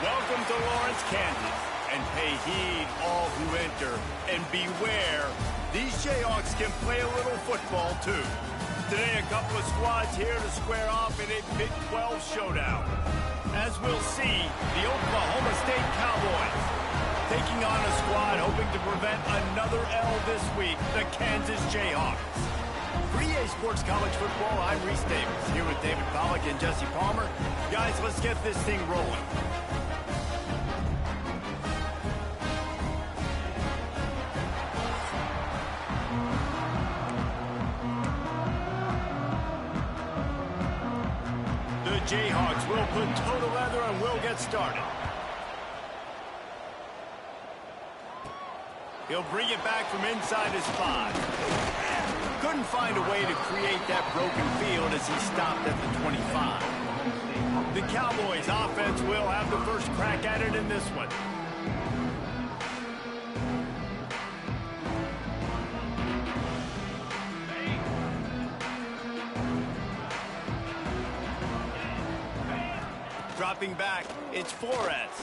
Welcome to Lawrence, Kansas, and pay heed all who enter, and beware, these Jayhawks can play a little football too. Today, a couple of squads here to square off in a Big 12 showdown. As we'll see, the Oklahoma State Cowboys taking on a squad hoping to prevent another L this week, the Kansas Jayhawks. For EA Sports College Football, I'm Reese Davis, here with David Pollack and Jesse Palmer. Guys, let's get this thing rolling. The Jayhawks will put toe to leather and we'll get started. He'll bring it back from inside his 5. Couldn't find a way to create that broken field as he stopped at the 25. The Cowboys offense will have the first crack at it in this one. Dropping back, it's Flores.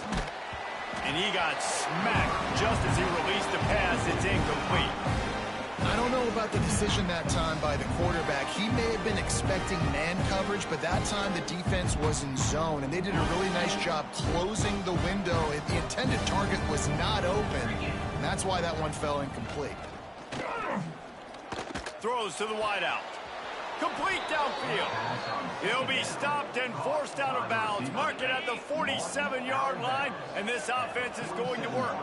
And he got smacked just as he released the pass. It's incomplete. I don't know about the decision that time by the quarterback. He may have been expecting man coverage, but that time the defense was in zone, and they did a really nice job closing the window. The intended target was not open, and that's why that one fell incomplete. Throws to the wideout. Complete downfield. He'll be stopped and forced out of bounds. Mark it at the 47-yard line, and this offense is going to work.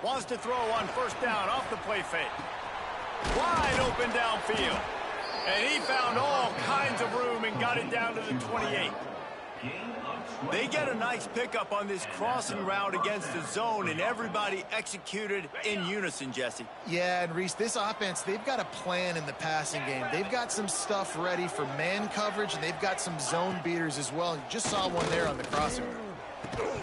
Wants to throw on first down off the play fake. Wide open downfield. And he found all kinds of room and got it down to the 28. They get a nice pickup on this crossing route against the zone, and everybody executed in unison, Jesse. Yeah, and Reese, this offense, they've got a plan in the passing game. They've got some stuff ready for man coverage, and they've got some zone beaters as well. You just saw one there on the crossing route.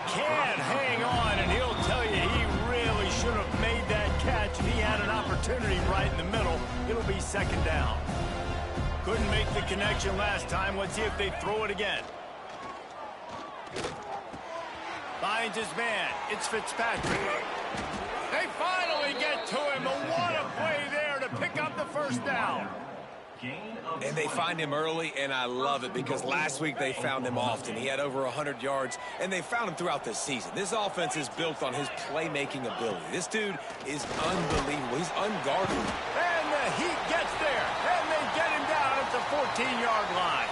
Can't hang on, and he'll tell you he really should have made that catch. He had an opportunity right in the middle. It'll be second down. Couldn't make the connection last time. Let's see if they throw it again. Finds his man. It's Fitzpatrick. They finally get to him. But what a play there to pick up the first down. And they find him early, and I love it because last week they found him often. He had over 100 yards, and they found him throughout the season. This offense is built on his playmaking ability. This dude is unbelievable. He's unguardable. And the Heat gets there, and they get him down at the 14-yard line.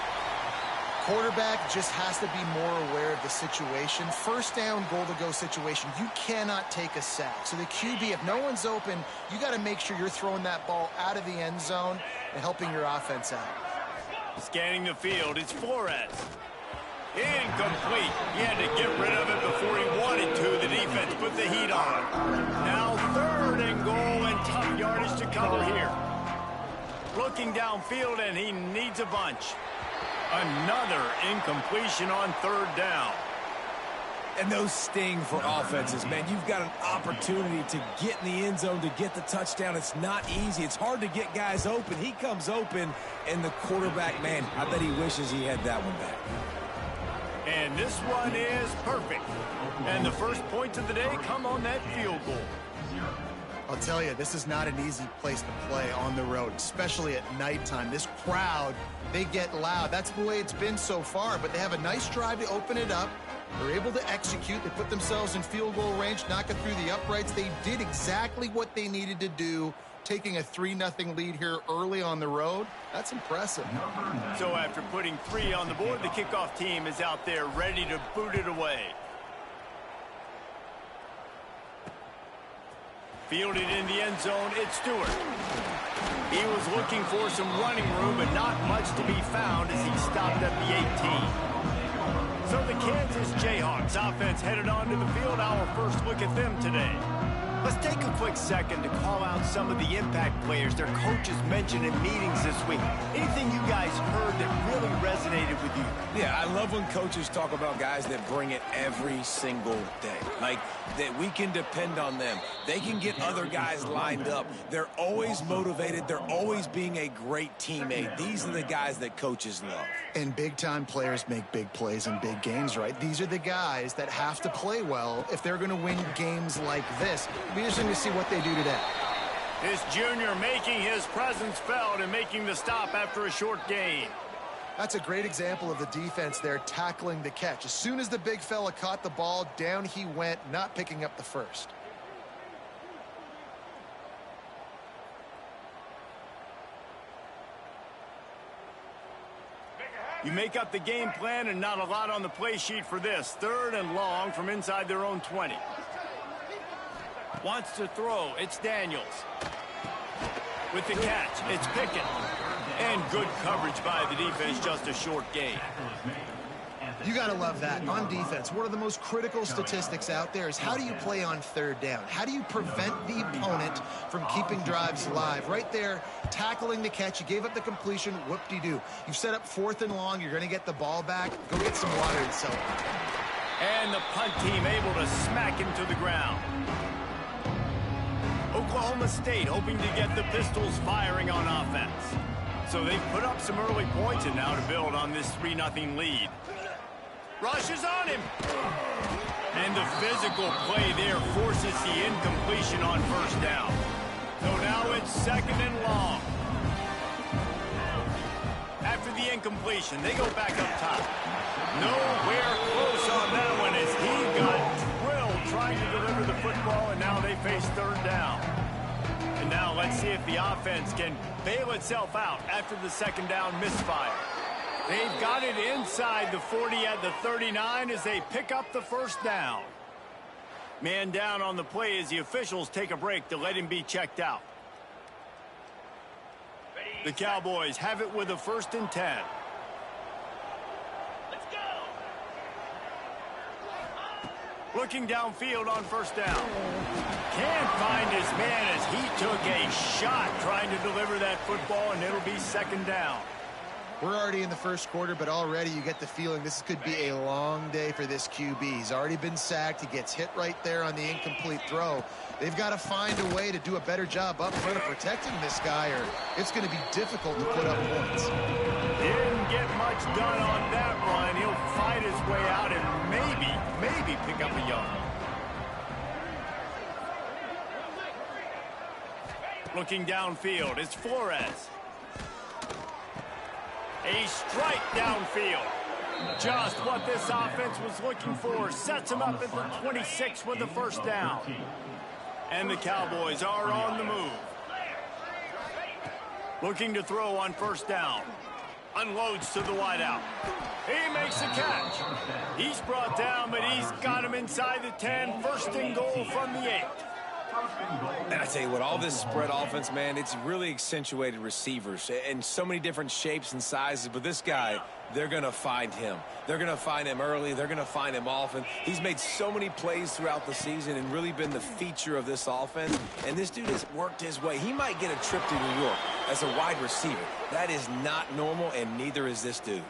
Quarterback just has to be more aware of the situation. First down, goal-to-go situation. You cannot take a sack. So the QB, if no one's open, you got to make sure you're throwing that ball out of the end zone and helping your offense out. Scanning the field, it's Flores. Incomplete. He had to get rid of it before he wanted to. The defense put the heat on. Now third and goal, and tough yardage to cover here. Looking downfield, and he needs a bunch. Another incompletion on third down. And those sting for offenses, man. You've got an opportunity to get in the end zone, to get the touchdown. It's not easy. It's hard to get guys open. He comes open, and the quarterback, man, I bet he wishes he had that one back. And this one is perfect. And the first points of the day come on that field goal. I'll tell you, this is not an easy place to play on the road, especially at nighttime. This crowd, they get loud. That's the way it's been so far, but they have a nice drive to open it up. They're able to execute. They put themselves in field goal range, knock it through the uprights. They did exactly what they needed to do, taking a 3-0 lead here early on the road. That's impressive. So after putting 3 on the board, the kickoff team is out there ready to boot it away. Fielded in the end zone, it's Stewart. He was looking for some running room, but not much to be found as he stopped at the 18. So the Kansas Jayhawks offense headed onto the field. Our first look at them today. Let's take a quick second to call out some of the impact players their coaches mentioned in meetings this week. Anything you guys heard that really resonated with you? Yeah, I love when coaches talk about guys that bring it every single day. Like, that we can depend on them. They can get other guys lined up. They're always motivated. They're always being a great teammate. These are the guys that coaches love. And big-time players make big plays in big games, right? These are the guys that have to play well if they're going to win games like this. It'll be interesting to see what they do today. This junior making his presence felt and making the stop after a short gain. That's a great example of the defense there tackling the catch. As soon as the big fella caught the ball, down he went, not picking up the first. You make up the game plan and not a lot on the play sheet for this. 3rd and long from inside their own 20. Wants to throw. It's Daniels. With the catch, it's Pickett. And good coverage by the defense, just a short gain. You got to love that. On defense, one of the most critical statistics out there is how do you play on 3rd down? How do you prevent the opponent from keeping drives alive? Right there, tackling the catch. You gave up the completion. Whoop-de-doo. You've set up 4th and long. You're going to get the ball back. Go get some water and so on. And the punt team able to smack him to the ground. Oklahoma State hoping to get the Pistols firing on offense. So they've put up some early points and now to build on this 3-0 lead. Rushes on him. And the physical play there forces the incompletion on 1st down. So now it's 2nd and long. After the incompletion, they go back up top. Nowhere close on that one as he got drilled trying to deliver the football, and now they face 3rd down. And now let's see if the offense can bail itself out after the 2nd down misfire. They've got it inside the 40 at the 39 as they pick up the 1st down. Man down on the play as the officials take a break to let him be checked out. The Cowboys have it with a 1st and 10. Let's go. Looking downfield on 1st down. Can't find his man as he took a shot trying to deliver that football, and it'll be 2nd down. We're already in the 1st quarter, but already you get the feeling this could be a long day for this QB. He's already been sacked. He gets hit right there on the incomplete throw. They've got to find a way to do a better job up front of protecting this guy, or it's going to be difficult to put up points. Didn't get much done on that run. He'll fight his way out and maybe pick up a yard. Looking downfield, it's Flores. A strike downfield. Just what this offense was looking for. Sets him up at the 26 with the 1st down. And the Cowboys are on the move. Looking to throw on 1st down. Unloads to the wideout. He makes the catch. He's brought down, but he's got him inside the 10. 1st and goal from the 8. And I tell you what, all this spread offense, man, it's really accentuated receivers in so many different shapes and sizes. But this guy, they're going to find him. They're going to find him early. They're going to find him often. He's made so many plays throughout the season and really been the feature of this offense. And this dude has worked his way. He might get a trip to New York as a wide receiver. That is not normal, and neither is this dude.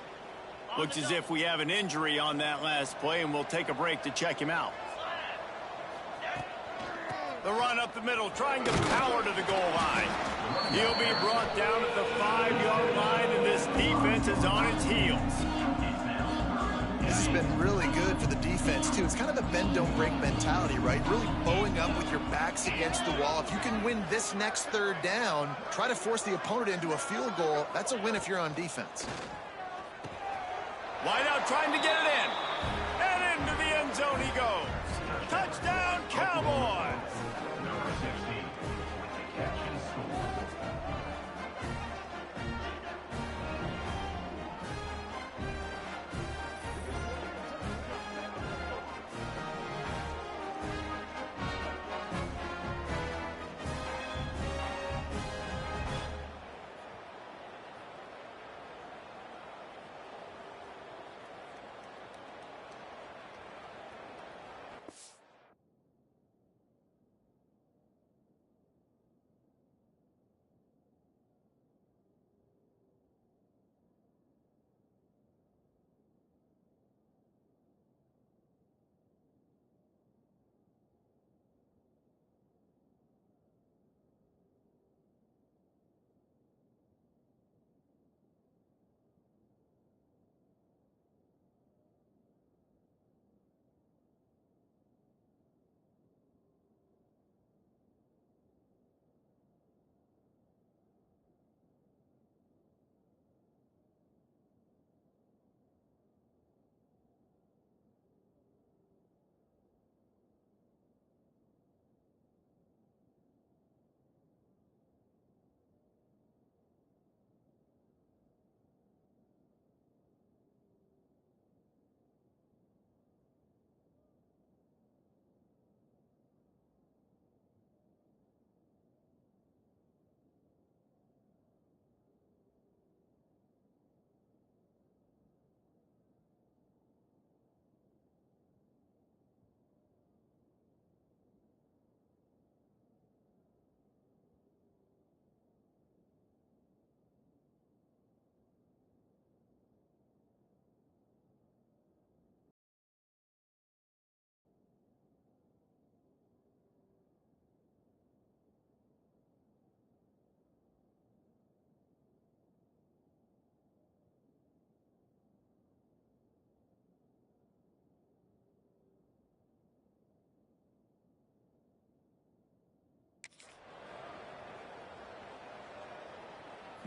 Looks as if we have an injury on that last play, and we'll take a break to check him out. The run up the middle, trying to power to the goal line. He'll be brought down at the 5-yard line, and this defense is on its heels. This has been really good for the defense, too. It's kind of the bend-don't-break mentality, right? Really bowing up with your backs against the wall. If you can win this next 3rd down, try to force the opponent into a field goal. That's a win if you're on defense. Wide out, trying to get it in. And into the end zone he goes. Touchdown, Cowboys!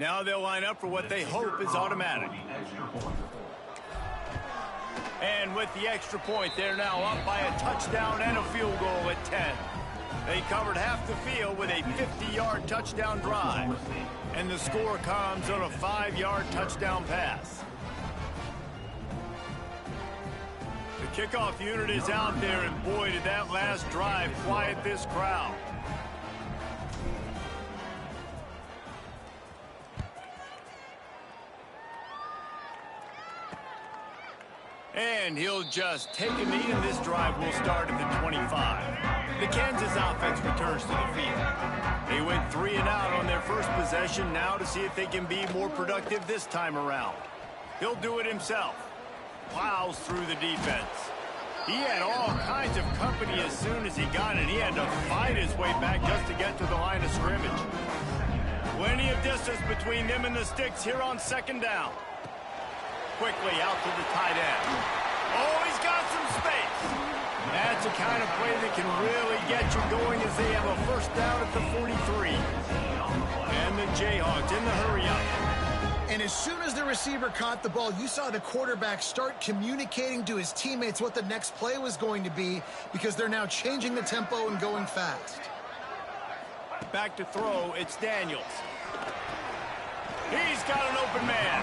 Now they'll line up for what they hope is automatic. And with the extra point, they're now up by a touchdown and a field goal at 10. They covered half the field with a 50-yard touchdown drive. And the score comes on a 5-yard touchdown pass. The kickoff unit is out there, and boy, did that last drive quiet this crowd. And he'll just take a knee, and this drive will start at the 25. The Kansas offense returns to the field. They went 3 and out on their first possession, now to see if they can be more productive this time around. He'll do it himself. Plows through the defense. He had all kinds of company as soon as he got it. He had to fight his way back just to get to the line of scrimmage. Plenty of distance between them and the sticks here on second down. Quickly out to the tight end. Oh, he's got some space. That's the kind of play that can really get you going as they have a first down at the 43. And the Jayhawks in the hurry-up. And as soon as the receiver caught the ball, you saw the quarterback start communicating to his teammates what the next play was going to be, because they're now changing the tempo and going fast. Back to throw, it's Daniels. He's got an open man.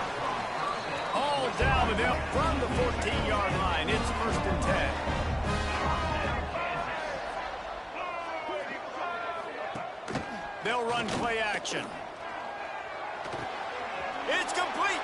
All down with him from the 14-yard line. It's 1st and 10. They'll run play action. It's complete.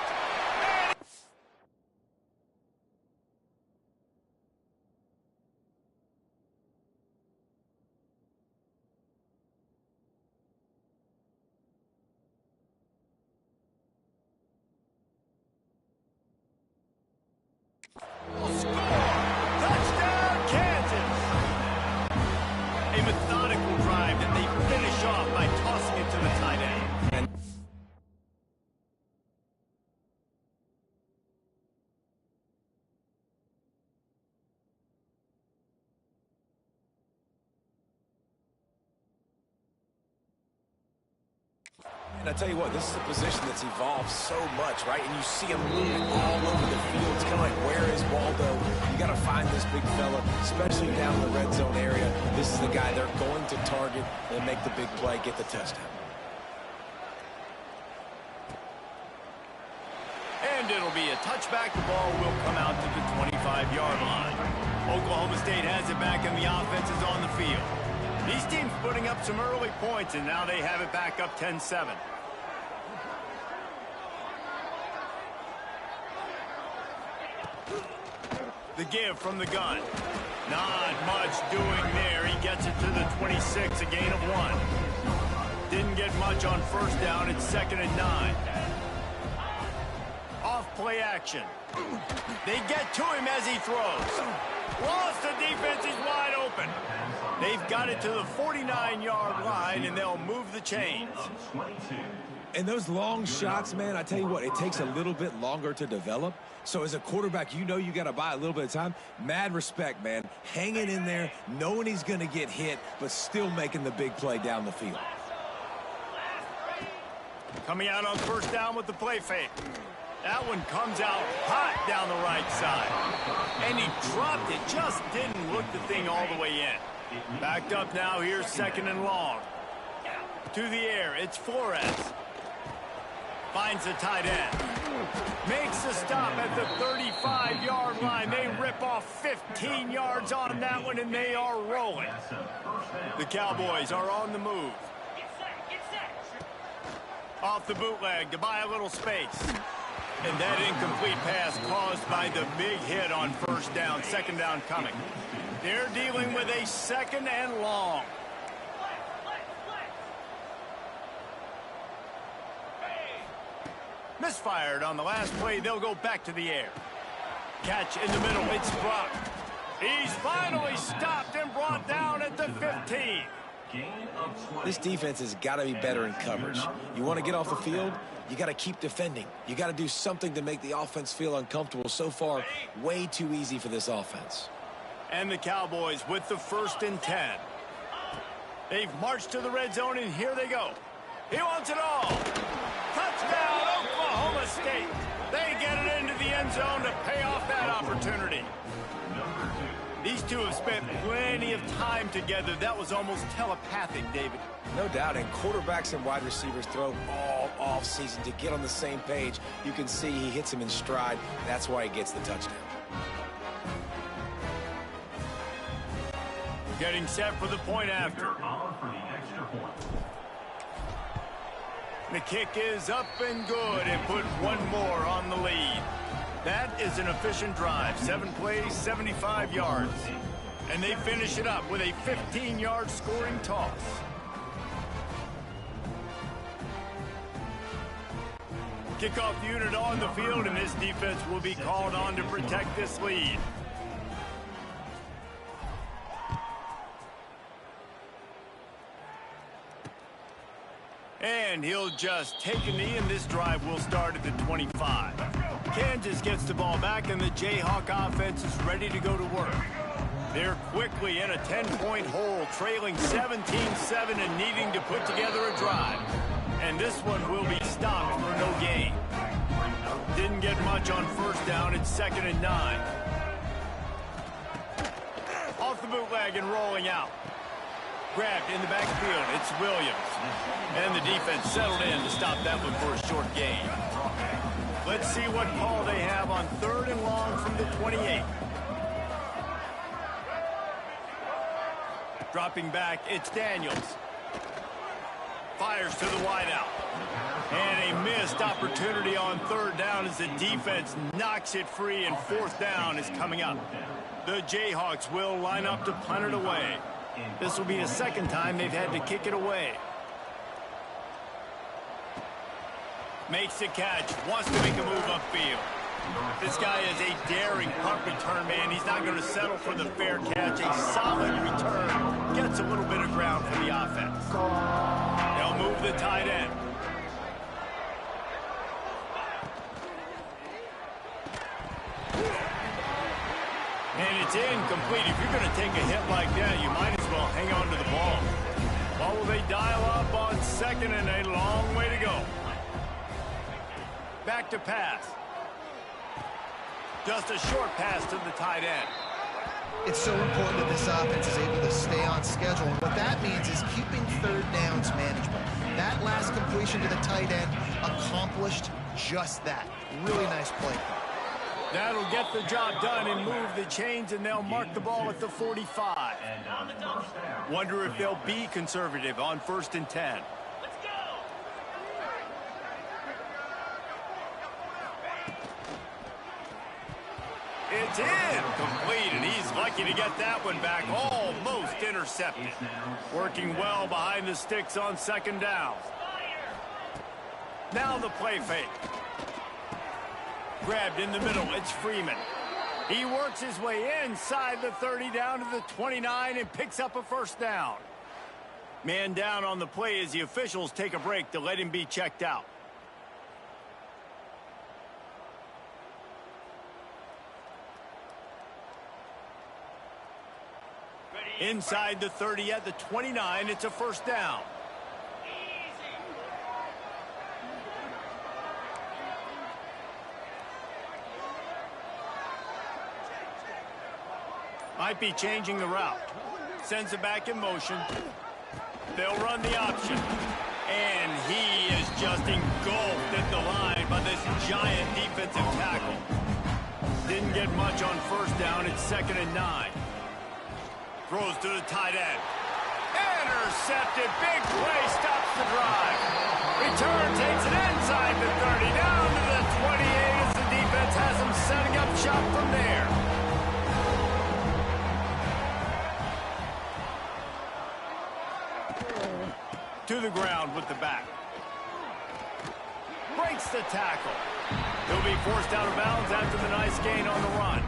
And I tell you what, this is a position that's evolved so much, right? And you see him moving all over the field. It's kind of like, where is Waldo? You got to find this big fella, especially down in the red zone area. This is the guy they're going to target and make the big play, get the touchdown. And it'll be a touchback. The ball will come out to the 25-yard line. Oklahoma State has it back, and the offense is on the field. These teams putting up some early points, and now they have it back up 10-7. The give from the gun. Not much doing there. He gets it to the 26, a gain of 1. Didn't get much on first down. It's 2nd and 9. Off play action. They get to him as he throws. Lost the defense. He's wide open. They've got it to the 49-yard line, and they'll move the chains. And those long shots, man, I tell you what, it takes a little bit longer to develop. So as a quarterback, you know you got to buy a little bit of time. Mad respect, man. Hanging in there, knowing he's going to get hit, but still making the big play down the field. Coming out on first down with the play fake. That one comes out hot down the right side. And he dropped it, just didn't look the thing all the way in. Backed up now, here's 2nd and long. To the air, it's Flores. Finds the tight end. Makes the stop at the 35-yard line. They rip off 15 yards on that one, and they are rolling. The Cowboys are on the move. Off the bootleg to buy a little space. And that incomplete pass caused by the big hit on first down. 2nd down coming. They're dealing with a 2nd and long. Misfired on the last play. They'll go back to the air. Catch in the middle. It's Brock. He's finally stopped and brought down at the 15. This defense has got to be better in coverage. You want to get off the field, you got to keep defending. You got to do something to make the offense feel uncomfortable. So far, way too easy for this offense. And the Cowboys with the 1st and 10. They've marched to the red zone, and here they go. He wants it all. Touchdown, Oklahoma State. They get it into the end zone to pay off that opportunity. These two have spent plenty of time together. That was almost telepathic, David. No doubt, and quarterbacks and wide receivers throw all off-season to get on the same page. You can see he hits him in stride. That's why he gets the touchdown. Getting set for the point after. The kick is up and good and put one more on the lead. That is an efficient drive. 7 plays, 75 yards. And they finish it up with a 15-yard scoring toss. Kickoff unit on the field, and this defense will be called on to protect this lead. And he'll just take a knee, and this drive will start at the 25. Kansas gets the ball back, and the Jayhawk offense is ready to go to work. They're quickly in a 10-point hole, trailing 17-7 and needing to put together a drive. And this one will be stopped for no gain. Didn't get much on first down. It's 2nd and 9. Off the bootleg and rolling out. Grabbed in the backfield. It's Williams. And the defense settled in to stop that one for a short gain. Let's see what call they have on 3rd and long from the 28. Dropping back, it's Daniels. Fires to the wideout. And a missed opportunity on 3rd down as the defense knocks it free, and 4th down is coming up. The Jayhawks will line up to punt it away. This will be the 2nd time they've had to kick it away. Makes the catch, wants to make a move upfield. This guy is a daring punt return man. He's not going to settle for the fair catch. A solid return. Gets a little bit of ground for the offense. They'll move the tight end. And it's incomplete. If you're going to take a hit like that, you might as well hang on to the ball. What will they dial up on 2nd and a long way to go? Back to pass. Just a short pass to the tight end. It's so important that this offense is able to stay on schedule. And what that means is keeping 3rd downs manageable. That last completion to the tight end accomplished just that. Really nice play. That'll get the job done and move the chains, and they'll mark the ball at the 45. Wonder if they'll be conservative on 1st and 10. It's incomplete, and he's lucky to get that one back. Almost intercepted. Working well behind the sticks on 2nd down. Now the play fake. Grabbed in the middle. It's Freeman. He works his way inside the 30 down to the 29 and picks up a 1st down. Man down on the play as the officials take a break to let him be checked out. Inside the 30 at the 29, it's a 1st down. Might be changing the route. Sends it back in motion. They'll run the option. And he is just engulfed at the line by this giant defensive tackle. Didn't get much on 1st down. It's 2nd and 9. Throws to the tight end. Intercepted. Big play. Stops the drive. Return takes it inside the 30. Down to the 28 as the defense has him setting up shop from there. To the ground with the back. Breaks the tackle. He'll be forced out of bounds after the nice gain on the run.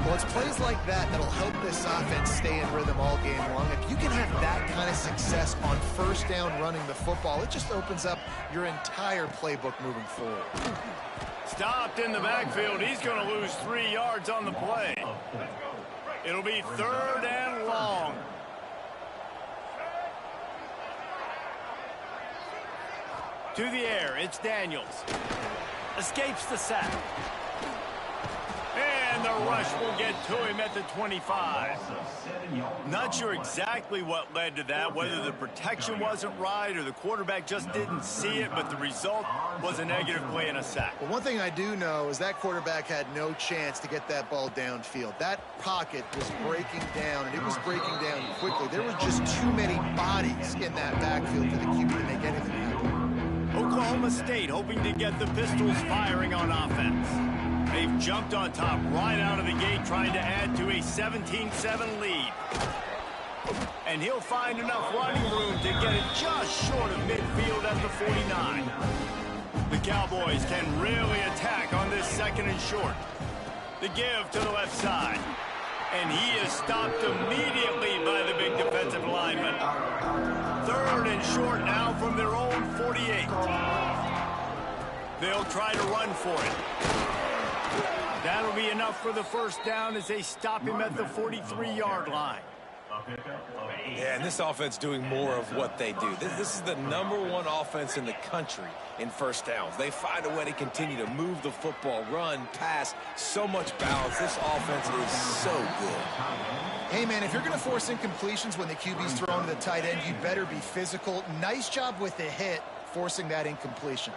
Well, it's plays like that that'll help this offense stay in rhythm all game long. If you can have that kind of success on 1st down running the football, it just opens up your entire playbook moving forward. Stopped in the backfield. He's going to lose 3 yards on the play. It'll be 3rd and long. To the air, it's Daniels. Escapes the sack. And the rush will get to him at the 25. Not sure exactly what led to that, whether the protection wasn't right or the quarterback just didn't see it, but the result was a negative play and a sack. Well, one thing I do know is that quarterback had no chance to get that ball downfield. That pocket was breaking down, and it was breaking down quickly. There were just too many bodies in that backfield for the QB to make anything happen. Oklahoma State hoping to get the Pistols firing on offense. They've jumped on top right out of the gate, trying to add to a 17-7 lead. And he'll find enough running room to get it just short of midfield at the 49. The Cowboys can really attack on this second and short. The give to the left side. And he is stopped immediately by the big defensive lineman. Third and short now from their own 48. They'll try to run for it. That'll be enough for the first down as they stop him at the 43-yard line. Yeah, and this offense doing more of what they do. This is the #1 offense in the country in first downs. They find a way to continue to move the football, run, pass, so much balance. This offense is so good. Hey, man, if you're going to force incompletions when the QB's thrown to the tight end, you better be physical. Nice job with the hit, forcing that incompletion.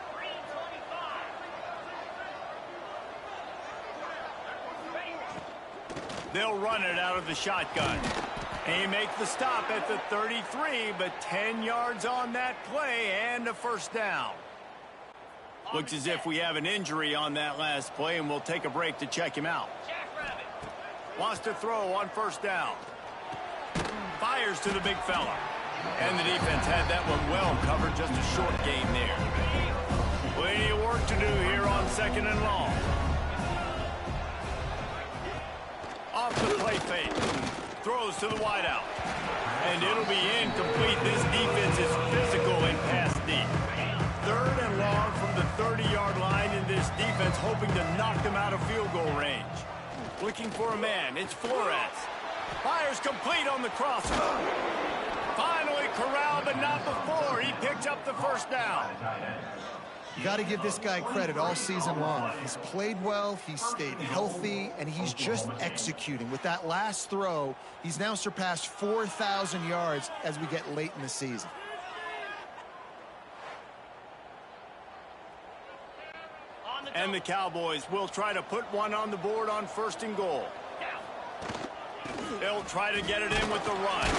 They'll run it out of the shotgun. They make the stop at the 33, but 10 yards on that play and a first down. Looks as if we have an injury on that last play, and we'll take a break to check him out. Wants to throw on first down. Fires to the big fella. And the defense had that one well covered, just a short gain there. Plenty of work to do here on second and long. Off the play fake. Throws to the wideout. And it'll be incomplete. This defense is physical and pass deep. Third and long from the 30-yard line, and this defense hoping to knock them out of field goal range. Looking for a man. It's Flores. Fires complete on the crosser. Finally corralled, but not before. He picks up the first down. You got to give this guy credit all season long. He's played well, he's stayed healthy, and he's just executing. With that last throw, he's now surpassed 4,000 yards as we get late in the season. And the Cowboys will try to put one on the board on first and goal. They'll try to get it in with the run.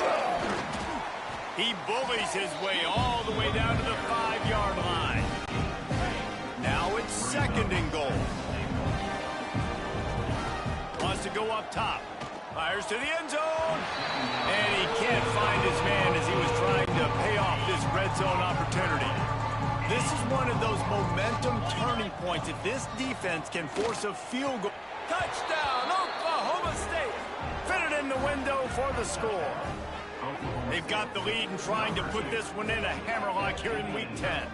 He bullies his way all the way down to the 5-yard line. Now it's second and goal. Wants to go up top. Fires to the end zone. And he can't find his man as he was trying to pay off this red zone opportunity. This is one of those momentum turning points. If this defense can force a field goal. Touchdown, Oklahoma State. Fit it in the window for the score. They've got the lead and trying to put this one in a hammerlock here in Week 10.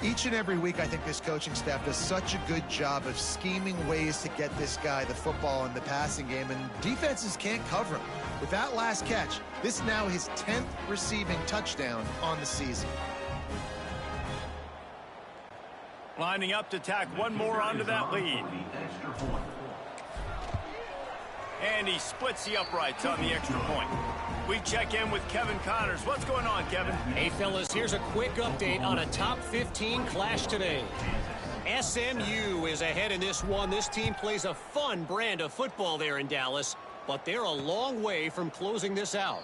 Each and every week, I think this coaching staff does such a good job of scheming ways to get this guy the football in the passing game, and defenses can't cover him. With that last catch, this is now his 10th receiving touchdown on the season. Lining up to tack one more onto that lead. And he splits the uprights on the extra point. We check in with Kevin Connors. What's going on, Kevin? Hey, fellas, here's a quick update on a top 15 clash today. SMU is ahead in this one. This team plays a fun brand of football there in Dallas, but they're a long way from closing this out.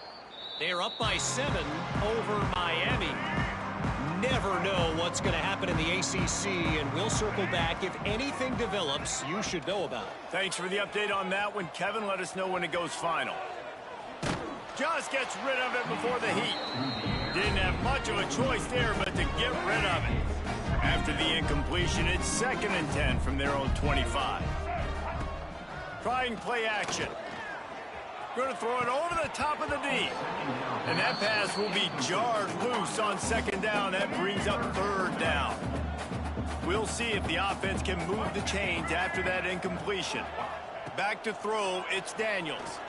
They're up by 7 over Miami. Never know what's going to happen in the ACC, and we'll circle back if anything develops you should know about. Thanks for the update on that one, Kevin. Let us know when it goes final. Just gets rid of it before the heat. Didn't have much of a choice there, but to get rid of it. After the incompletion, it's second and 10 from their own 25. Trying play action. Going to throw it over the top of the D. And that pass will be jarred loose on second down. That brings up third down. We'll see if the offense can move the chains after that incompletion. Back to throw, it's Daniels.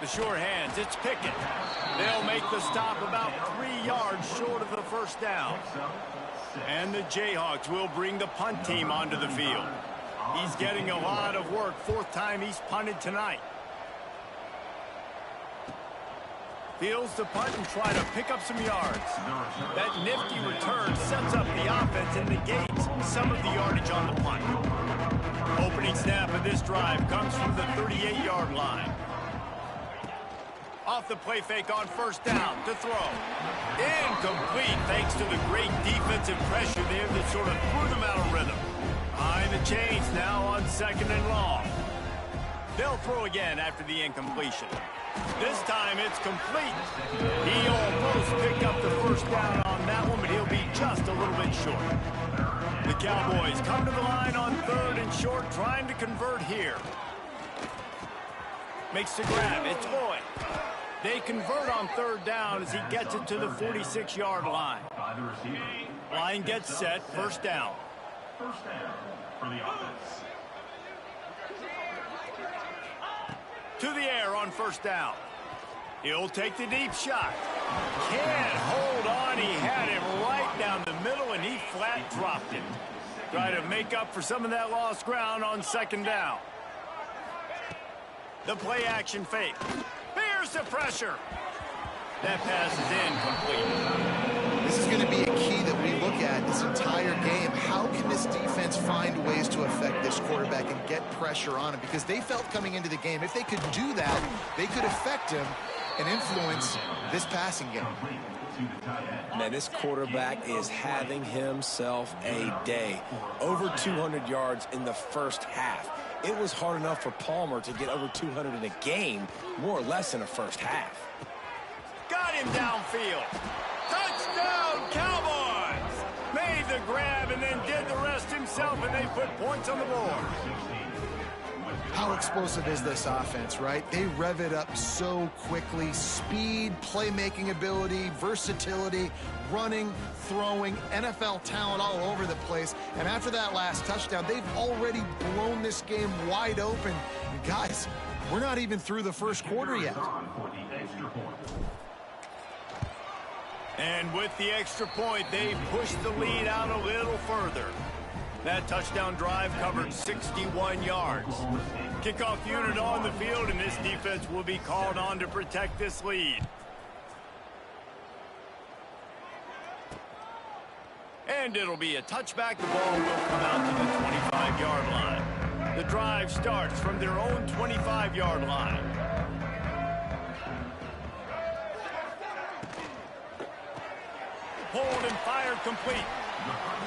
The sure hands, it's Pickett. They'll make the stop about 3 yards short of the first down. And the Jayhawks will bring the punt team onto the field. He's getting a lot of work. 4th time he's punted tonight. Fields the punt and try to pick up some yards. That nifty return sets up the offense and negates some of the yardage on the punt. Opening snap of this drive comes from the 38-yard line. Off the play fake on first down to throw. Incomplete thanks to the great defensive pressure there that sort of threw them out of rhythm. Behind the chains now on 2nd and long. They'll throw again after the incompletion. This time it's complete. He almost picked up the first down on that one, but he'll be just a little bit short. The Cowboys come to the line on 3rd and short, trying to convert here. Makes the grab. It's Lloyd. They convert on 3rd down as he gets it to the 46-yard line. Line gets set. First down. First down for the offense. To the air on first down. He'll take the deep shot. Can't hold on. He had it right down the middle, and he flat dropped it. Try to make up for some of that lost ground on 2nd down. The play action fake. Here's the pressure. That pass is incomplete. This is going to be a key that we look at this entire game. How can this defense find ways to affect this quarterback and get pressure on him? Because they felt coming into the game, if they could do that, they could affect him and influence this passing game. Man, this quarterback is having himself a day. Over 200 yards in the first half. It was hard enough for Palmer to get over 200 in a game, more or less in a first half. Got him downfield. Touchdown, Cowboys! Made the grab and then did the rest himself, and they put points on the board. How explosive is this offense, right? They rev it up so quickly. Speed, playmaking ability, versatility, running, throwing, NFL talent all over the place. And after that last touchdown, they've already blown this game wide open. And guys, we're not even through the first quarter yet. And with the extra point, they pushed the lead out a little further. That touchdown drive covered 61 yards. Kickoff unit on the field, and this defense will be called on to protect this lead. And it'll be a touchback. The ball will come out to the 25-yard line. The drive starts from their own 25-yard line. Pulled and fired complete.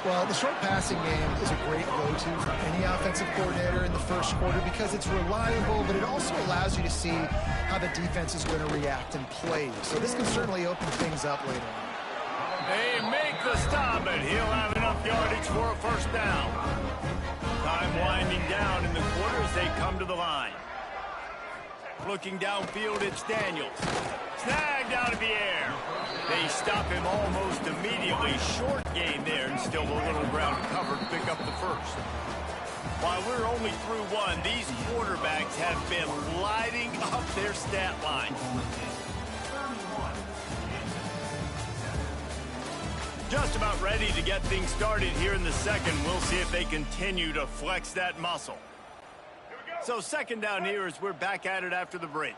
Well, the short passing game is a great go-to for any offensive coordinator in the first quarter because it's reliable, but it also allows you to see how the defense is going to react and play. So this can certainly open things up later on. They make the stop, but he'll have enough yardage for a first down. Time winding down in the quarter as they come to the line. Looking downfield, it's Daniels. Snagged out of the air. They stop him almost immediately. Short gain there, and still a little ground covered to pick up the first. While we're only through one, these quarterbacks have been lighting up their stat line. Just about ready to get things started here in the second. We'll see if they continue to flex that muscle. So 2nd down here as we're back at it after the break.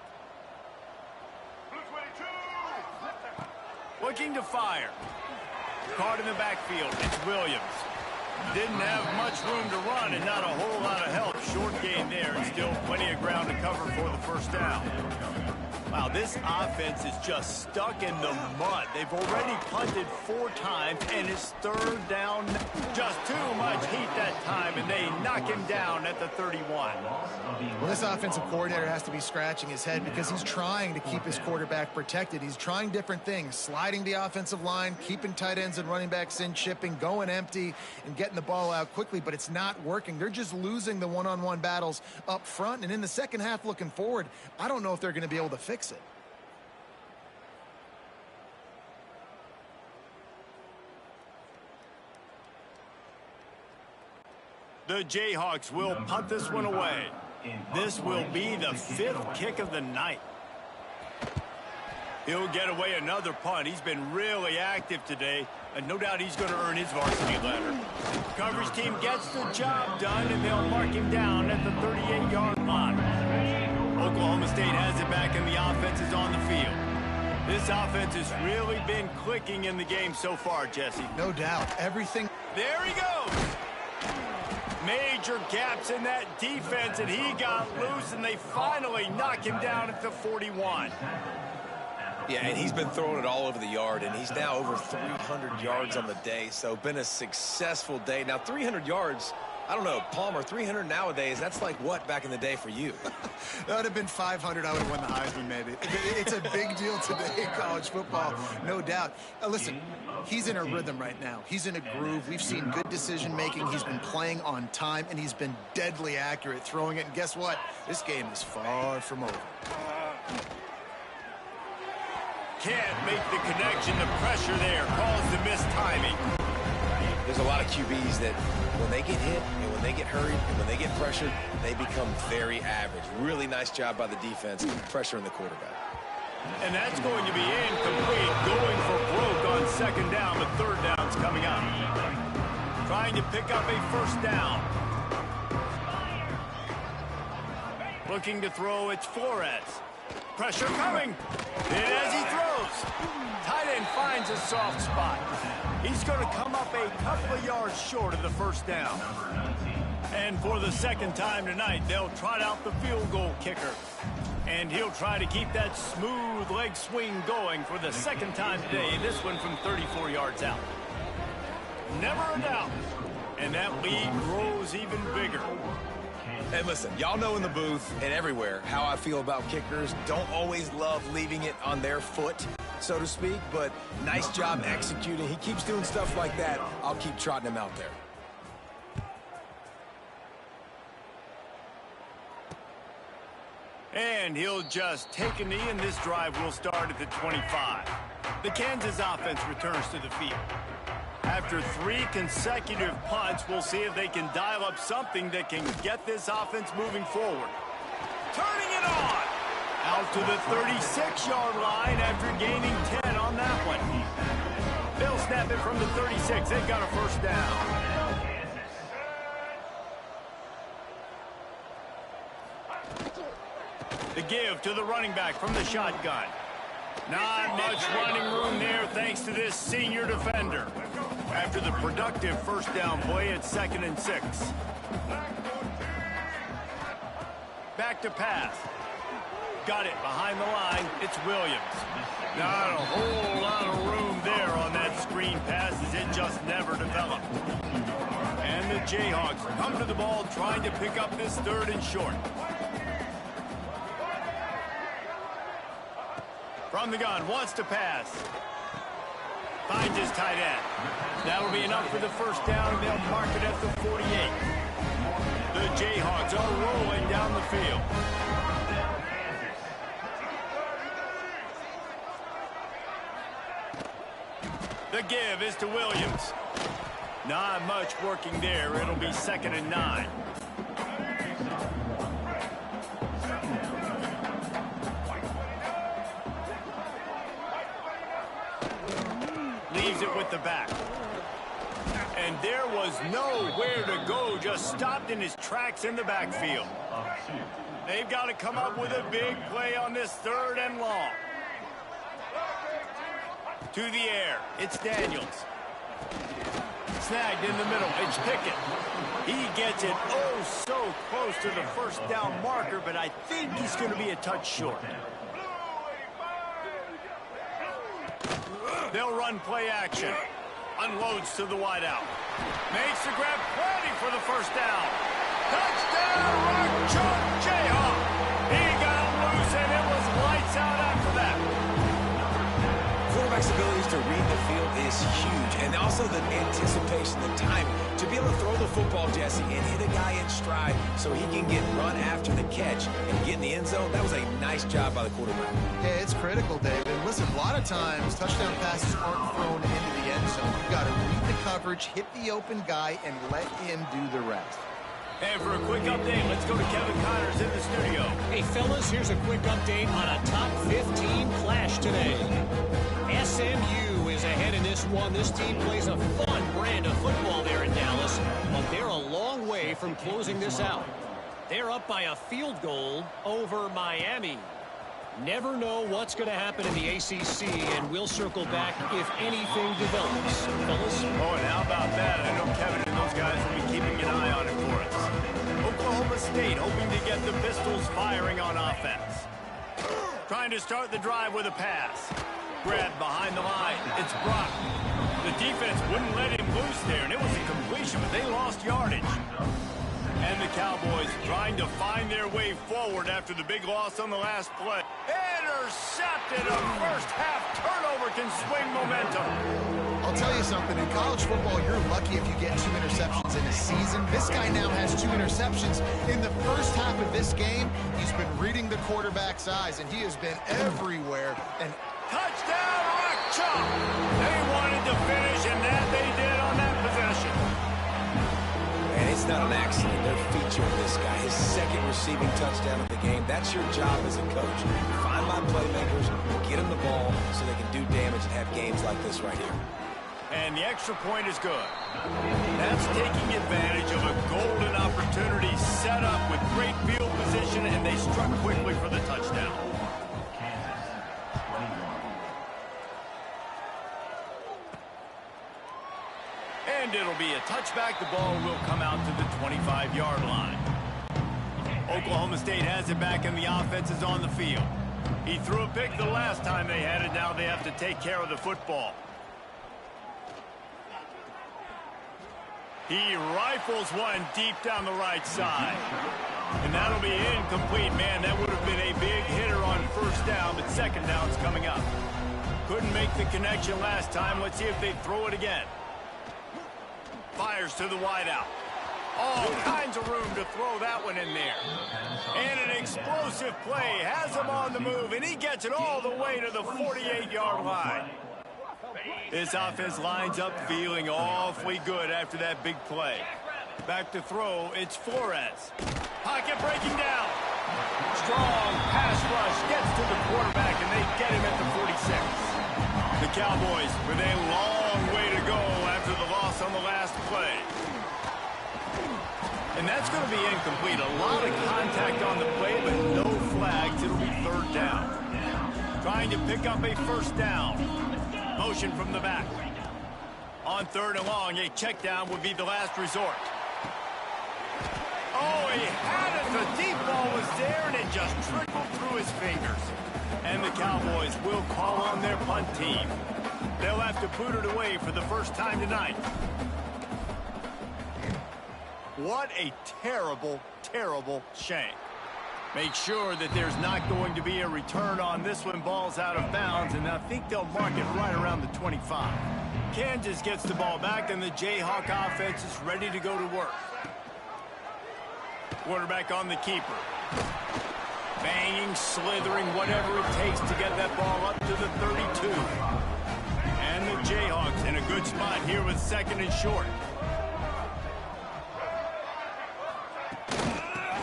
Looking to fire. Caught in the backfield. It's Williams. Didn't have much room to run and not a whole lot of help. Short gain there and still plenty of ground to cover for the first down. Wow, this offense is just stuck in the mud. They've already punted 4 times, and it's 3rd down. Just too much heat that time, and they knock him down at the 31. Well, this offensive coordinator has to be scratching his head because he's trying to keep his quarterback protected. He's trying different things, sliding the offensive line, keeping tight ends and running backs in, chipping, going empty, and getting the ball out quickly, but it's not working. They're just losing the one-on-one battles up front, and in the second half looking forward, I don't know if they're going to be able to fix it. The Jayhawks will punt this one away. This will be the 5th kick of the night. He'll get away another punt. He's been really active today, and no doubt he's going to earn his varsity letter. Coverage team gets the job done, and they'll mark him down at the 38-yard line. Oklahoma State has it back, and the offense is on the field. This offense has really been clicking in the game so far, Jesse. No doubt. Everything. There he goes. Major gaps in that defense, and he got loose, and they finally knock him down at the 41. Yeah, and he's been throwing it all over the yard, and he's now over 300 yards on the day, so been a successful day. Now, 300 yards, I don't know, Palmer, 300 nowadays, that's like what back in the day for you? That would have been 500. I would have won the Heisman, maybe. It's a big deal today in college football, no doubt. Listen, he's in a rhythm right now. He's in a groove. We've seen good decision-making. He's been playing on time, and he's been deadly accurate throwing it. And guess what? This game is far from over. Can't make the connection. The pressure there caused the mistiming. There's a lot of QBs that when they get hit and when they get hurried and when they get pressured, they become very average. Really nice job by the defense pressuring the quarterback. And that's going to be incomplete. Going for broke on second down, but third down's coming up. Trying to pick up a first down. Looking to throw, it's Flores. Pressure coming. And as he throws, tight end finds a soft spot. He's going to come up a couple of yards short of the first down. And for the second time tonight, they'll trot out the field goal kicker. And he'll try to keep that smooth leg swing going for the second time today. This one from 34 yards out. Never a doubt. And that lead grows even bigger. And listen, y'all know in the booth and everywhere how I feel about kickers. Don't always love leaving it on their foot, so to speak, but nice job executing. He keeps doing stuff like that. I'll keep trotting him out there. And he'll just take a knee, and this drive will start at the 25. The Kansas offense returns to the field. After 3 consecutive punts, we'll see if they can dial up something that can get this offense moving forward. Turning it on! Out to the 36-yard line after gaining 10 on that one. They'll snap it from the 36. They've got a first down. The give to the running back from the shotgun. Not much running room there thanks to this senior defender. After the productive first down play, it's 2nd and 6. Back to pass. Got it behind the line. It's Williams. Not a whole lot of room there on that screen pass as it just never developed. And the Jayhawks come to the ball trying to pick up this 3rd and short. From the gun, wants to pass. Finds his tight end. That'll be enough for the first down, and they'll mark it at the 48. The Jayhawks are rolling down the field. The give is to Williams. Not much working there. It'll be 2nd and 9. Leaves it with the back. And there was nowhere to go, just stopped in his tracks in the backfield. They've got to come up with a big play on this 3rd and long. To the air, it's Daniels. Snagged in the middle, it's Pickett. He gets it oh so close to the first down marker, but I think he's going to be a touch short. They'll run play action. Unloads to the wideout. Makes the grab, plenty for the first down. Touchdown, Rock Chalk Jayhawk. He got him loose, and it was lights out after that. Quarterback's abilities to read the field is huge, and also the anticipation, the timing. To be able to throw the football, Jesse, and hit a guy in stride so he can get run after the catch and get in the end zone, that was a nice job by the quarterback. Yeah, it's critical, Dave. And listen, a lot of times touchdown passes aren't thrown into the end zone. You've got to read the coverage, hit the open guy, and let him do the rest. And for a quick update, let's go to Kevin Connors in the studio. Hey, fellas, here's a quick update on a top 15 clash today. SMU is ahead in this one. This team plays a fun brand of football there in Dallas, but they're a long way from closing this out. They're up by a field goal over Miami. Never know what's going to happen in the ACC, and we'll circle back if anything develops. Fellas? Oh, and how about that? I know Kevin and those guys will be keeping an eye on it for us. Oklahoma State hoping to get the Pistols firing on offense. Trying to start the drive with a pass. Grabbed behind the line. It's Brock. The defense wouldn't let him loose there, and it was a completion, but they lost yardage. And the Cowboys trying to find their way forward after the big loss on the last play. Intercepted. A first-half turnover can swing momentum. I'll tell you something. In college football, you're lucky if you get 2 interceptions in a season. This guy now has 2 interceptions. In the first half of this game, he's been reading the quarterback's eyes, and he has been everywhere. And touchdown, Rock Chalk. They wanted to finish, and that they did on that possession. And it's not an accident. They're featuring this guy. His second receiving touchdown of the game. That's your job as a coach. Find my playmakers, get them the ball so they can do damage and have games like this right here. And the extra point is good. That's taking advantage of a golden opportunity set up with great field position, and they struck quickly for the touchdown. And it'll be a touchback. The ball will come out to the 25-yard line. Oklahoma State has it back, and the offense is on the field. He threw a pick the last time they had it. Now they have to take care of the football. He rifles one deep down the right side. And that'll be incomplete. Man, that would have been a big hitter on first down, but second down's coming up. Couldn't make the connection last time. Let's see if they throw it again. Fires to the wideout. All kinds of room to throw that one in there. And an explosive play has him on the move, and he gets it all the way to the 48-yard line. This offense lines up feeling awfully good after that big play. Back to throw, it's Flores. Pocket breaking down. Strong pass rush gets to the quarterback, and they get him at the 46. The Cowboys with a long way to go after the loss on the last play. And that's going to be incomplete. A lot of contact on the play, but no flags. It'll be third down. Trying to pick up a first down. Motion from the back. On third and long, a check down would be the last resort. Oh, he had it. The deep ball was there, and it just trickled through his fingers. And the Cowboys will call on their punt team. They'll have to boot it away for the first time tonight. What a terrible, terrible shame. Make sure that there's not going to be a return on this one. Ball's out of bounds, and I think they'll mark it right around the 25. Kansas gets the ball back, and the Jayhawk offense is ready to go to work. Quarterback on the keeper. Banging, slithering, whatever it takes to get that ball up to the 32. And the Jayhawks in a good spot here with second and short.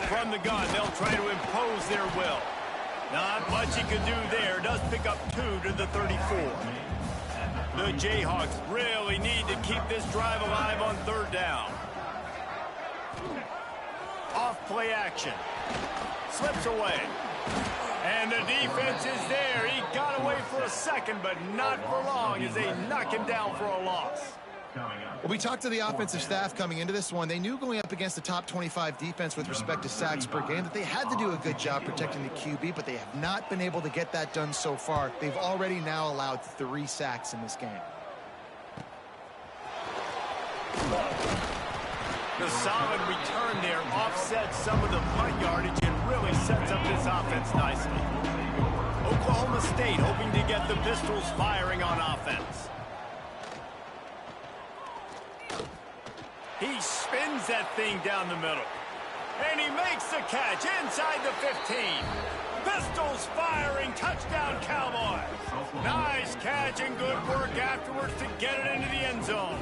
From the gun, they'll try to impose their will. Not much he could do there. Does pick up 2 to the 34. The Jayhawks really need to keep this drive alive on third down. Off play action. Slips away. And the defense is there. He got away for a second, but not for long as they knock him down for a loss. Well, we talked to the offensive staff coming into this one. They knew going up against the top 25 defense with respect to sacks per game that they had to do a good job protecting the QB, but they have not been able to get that done so far. They've already now allowed 3 sacks in this game. The solid return there offsets some of the punt yardage and really sets up this offense nicely. Oklahoma State hoping to get the Pistols firing on offense. He spins that thing down the middle. And he makes the catch inside the 15. Pistols firing, touchdown Cowboys. Nice catch and good work afterwards to get it into the end zone.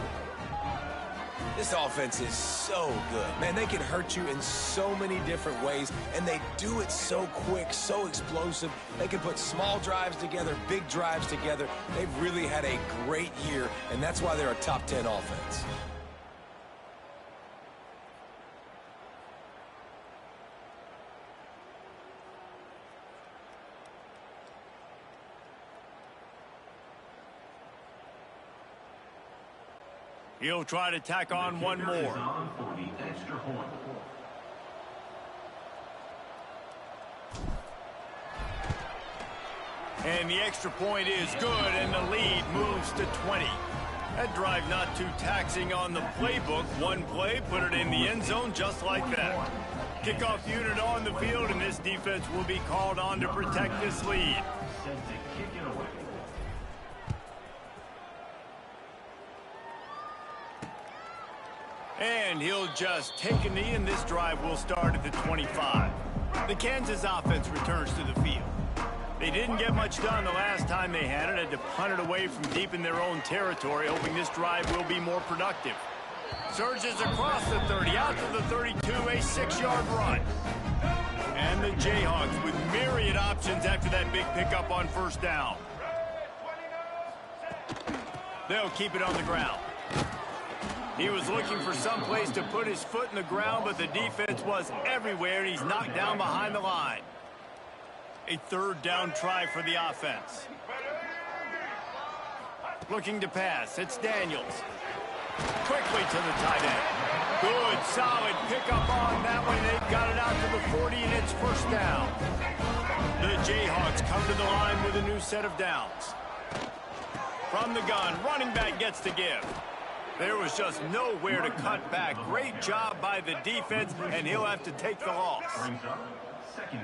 This offense is so good. Man, they can hurt you in so many different ways, and they do it so quick, so explosive. They can put small drives together, big drives together. They've really had a great year, and that's why they're a top 10 offense. He'll try to tack on one more. And the extra point is good, and the lead moves to 20. That drive not too taxing on the playbook. One play, put it in the end zone just like that. Kickoff unit on the field, and this defense will be called on to protect this lead. And he'll just take a knee, and this drive will start at the 25. The Kansas offense returns to the field. They didn't get much done the last time they had it. Had to punt it away from deep in their own territory, hoping this drive will be more productive. Surges across the 30, out to the 32, a 6-yard run. And the Jayhawks with myriad options after that big pickup on first down. They'll keep it on the ground. He was looking for some place to put his foot in the ground, but the defense was everywhere, and he's knocked down behind the line. A third down try for the offense. Looking to pass. It's Daniels. Quickly to the tight end. Good, solid pickup on that one. They've got it out to the 40, and it's first down. The Jayhawks come to the line with a new set of downs. From the gun, running back gets to give. There was just nowhere to cut back. Great job by the defense, and he'll have to take the loss.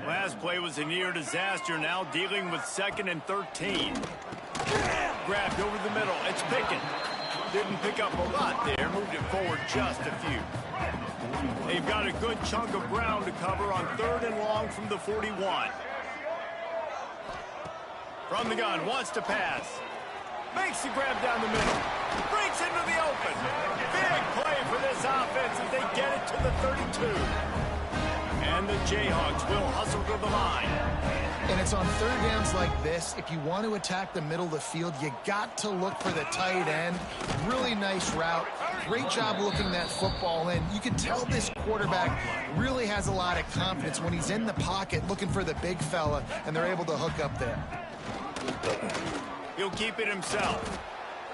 Last play was a near disaster, now dealing with 2nd and 13. Grabbed over the middle. It's Pickett. Didn't pick up a lot there. Moved it forward just a few. They've got a good chunk of ground to cover on 3rd and long from the 41. From the gun, wants to pass. Makes the grab down the middle. Breaks into the open. Big play for this offense as they get it to the 32. And the Jayhawks will hustle to the line. And it's on third downs like this. If you want to attack the middle of the field, you got to look for the tight end. Really nice route. Great job looking that football in. You can tell this quarterback really has a lot of confidence when he's in the pocket looking for the big fella, and they're able to hook up there. He'll keep it himself.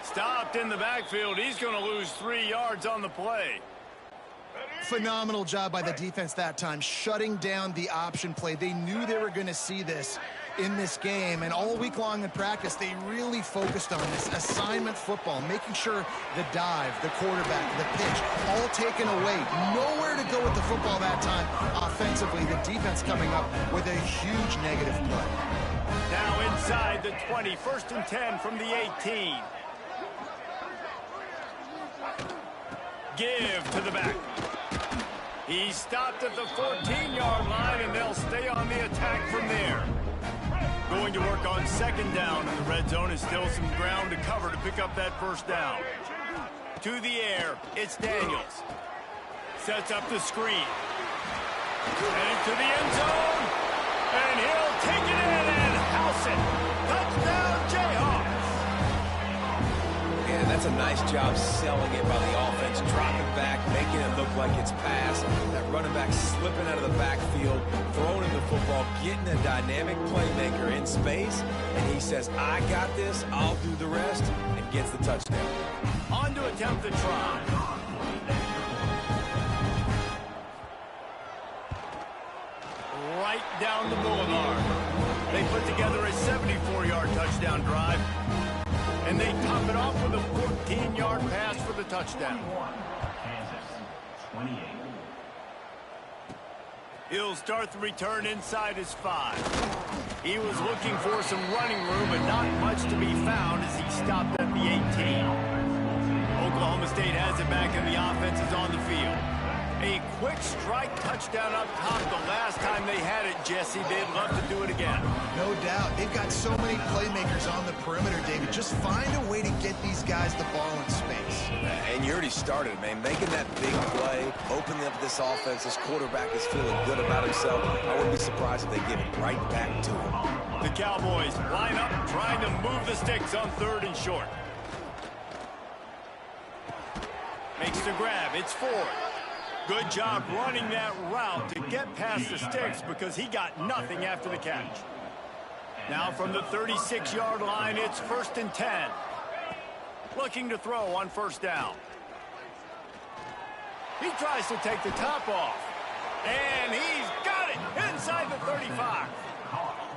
Stopped in the backfield. He's going to lose 3 yards on the play. Phenomenal job by the defense that time, shutting down the option play. They knew they were going to see this in this game, and all week long in practice, they really focused on this assignment football, making sure the dive, the quarterback, the pitch, all taken away. Nowhere to go with the football that time offensively. The defense coming up with a huge negative play. Now inside the 20, 1st and 10 from the 18. Give to the back. He stopped at the 14-yard line, and they'll stay on the attack from there. Going to work on 2nd down, and the red zone is still some ground to cover to pick up that first down. To the air, it's Daniels. Sets up the screen. And into the end zone, and he'll take it in and house it. Touchdown, Jayhawks. And that's a nice job selling it by the offense, dropping back, making it look like it's pass. That running back slipping out of the backfield, throwing in the football, getting a dynamic playmaker in space, and he says, I got this, I'll do the rest, and gets the touchdown. On to attempt the try. Right down the boulevard. They put together a 74-yard touchdown drive. And they top it off with a 14-yard pass for the touchdown. He'll start the return inside his 5. He was looking for some running room, but not much to be found as he stopped at the 18. Oklahoma State has it back, and the offense is on the field. A quick strike touchdown up top the last time they had it, Jesse. They'd love to do it again. No doubt. They've got so many playmakers on the perimeter, David. Just find a way to get these guys the ball in space. And you already started, man. Making that big play, opening up this offense. This quarterback is feeling good about himself. I wouldn't be surprised if they give it right back to him. The Cowboys line up, trying to move the sticks on 3rd and short. Makes the grab. It's Ford. Good job running that route to get past the sticks because he got nothing after the catch. Now from the 36-yard line, it's 1st and 10. Looking to throw on 1st down. He tries to take the top off. And he's got it inside the 35.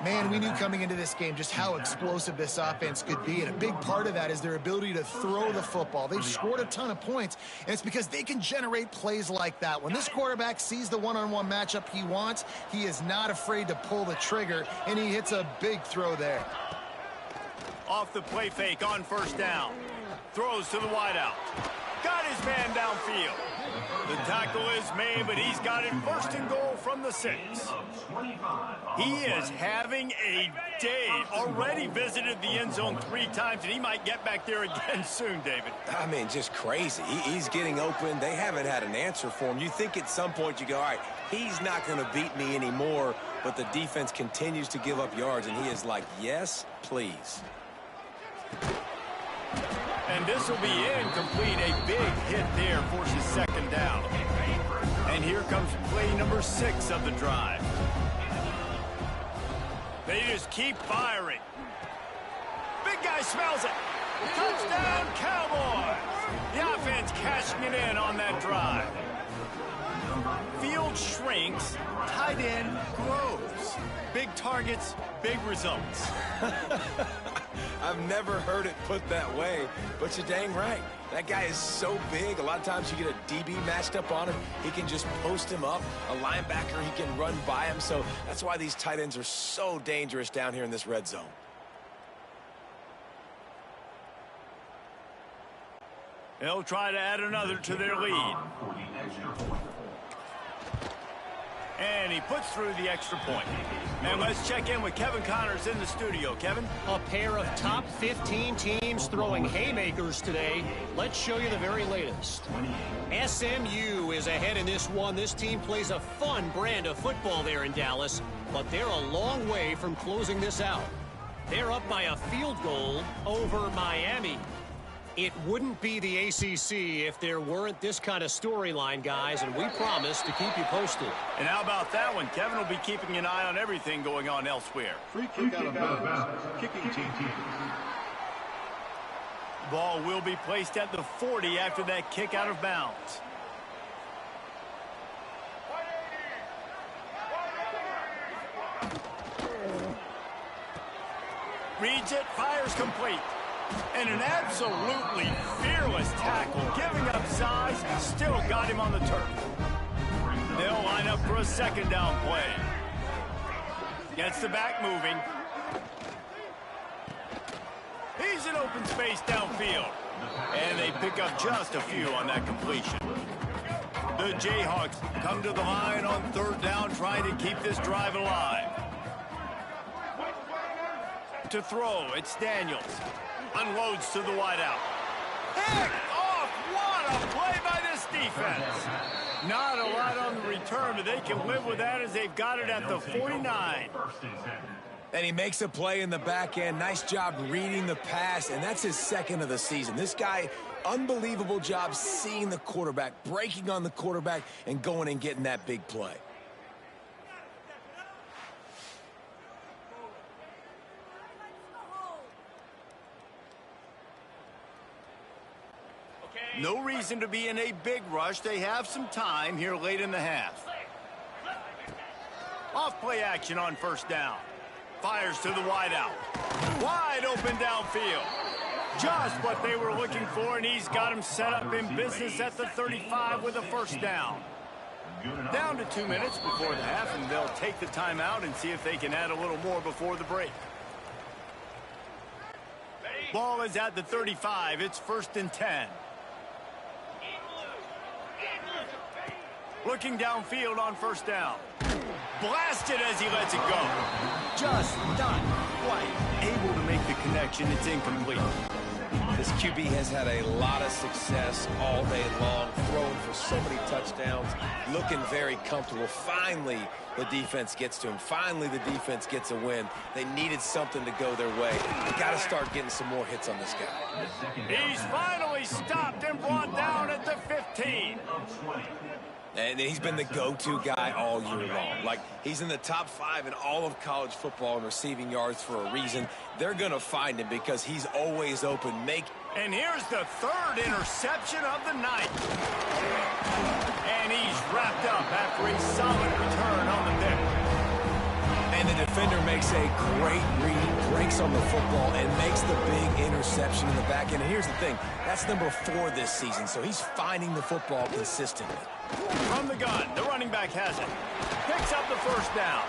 Man, we knew coming into this game just how explosive this offense could be, and a big part of that is their ability to throw the football. They've scored a ton of points, and it's because they can generate plays like that. When this quarterback sees the one-on-one matchup he wants, he is not afraid to pull the trigger, and he hits a big throw there. Off the play fake on 1st down. Throws to the wideout. Got his man downfield. The tackle is made, but he's got it 1st and goal from the 6. He is having a day. Already visited the end zone 3 times, and he might get back there again soon, David. I mean, just crazy. He's getting open. They haven't had an answer for him. You think at some point you go, all right, he's not going to beat me anymore, but the defense continues to give up yards, and he is like, yes, please. And this will be incomplete. A big hit there forces 2nd down. And here comes play number 6 of the drive. They just keep firing. Big guy smells it. Touchdown, Cowboys. The offense cashing it in on that drive. Field shrinks, tight end grows. Big targets, big results. I've never heard it put that way, but you're dang right. That guy is so big, a lot of times you get a DB matched up on him. He can just post him up. A linebacker, he can run by him. So that's why these tight ends are so dangerous down here in this red zone. They'll try to add another to their lead. And he puts through the extra point. And let's check in with Kevin Connors in the studio. Kevin? A pair of top 15 teams throwing haymakers today. Let's show you the very latest. SMU is ahead in this one. This team plays a fun brand of football there in Dallas, but they're a long way from closing this out. They're up by a field goal over Miami. It wouldn't be the ACC if there weren't this kind of storyline, guys, and we promise to keep you posted. And how about that one? Kevin will be keeping an eye on everything going on elsewhere. Free kick out of bounds. Kicking team. Ball will be placed at the 40 after that kick out of bounds. Reads it, fires complete. And an absolutely fearless tackle, giving up size, still got him on the turf. They'll line up for a 2nd down play. Gets the back moving. He's in open space downfield. And they pick up just a few on that completion. The Jayhawks come to the line on 3rd down, trying to keep this drive alive. To throw, it's Daniels. Unloads to the wideout. Pick off! What a play by this defense. Not a lot on the return, but they can live with that as they've got it at the 49. And he makes a play in the back end. Nice job reading the pass, and that's his 2nd of the season. This guy, unbelievable job seeing the quarterback, breaking on the quarterback, and going and getting that big play. No reason to be in a big rush. They have some time here late in the half. Off play action on 1st down. Fires to the wideout. Wide open downfield. Just what they were looking for, and he's got him set up in business at the 35 with a 1st down. Down to 2 minutes before the half, and they'll take the timeout and see if they can add a little more before the break. Ball is at the 35. It's 1st and 10. Looking downfield on first down. Blasted as he lets it go. Just not quite able to make the connection. It's incomplete. This QB has had a lot of success all day long, throwing for so many touchdowns, looking very comfortable. Finally, the defense gets to him. Finally, the defense gets a win. They needed something to go their way. They got to start getting some more hits on this guy. He's finally stopped and brought down at the 15. And he's been the go-to guy all year long. Like, he's in the top 5 in all of college football in receiving yards for a reason. They're going to find him because he's always open. And here's the 3rd interception of the night. And he's wrapped up after a solid return on the pick. And the defender makes a great read, breaks on the football, and makes the big interception in the back end. And here's the thing, that's number 4 this season, so he's finding the football consistently. From the gun, the running back has it. Picks up the first down.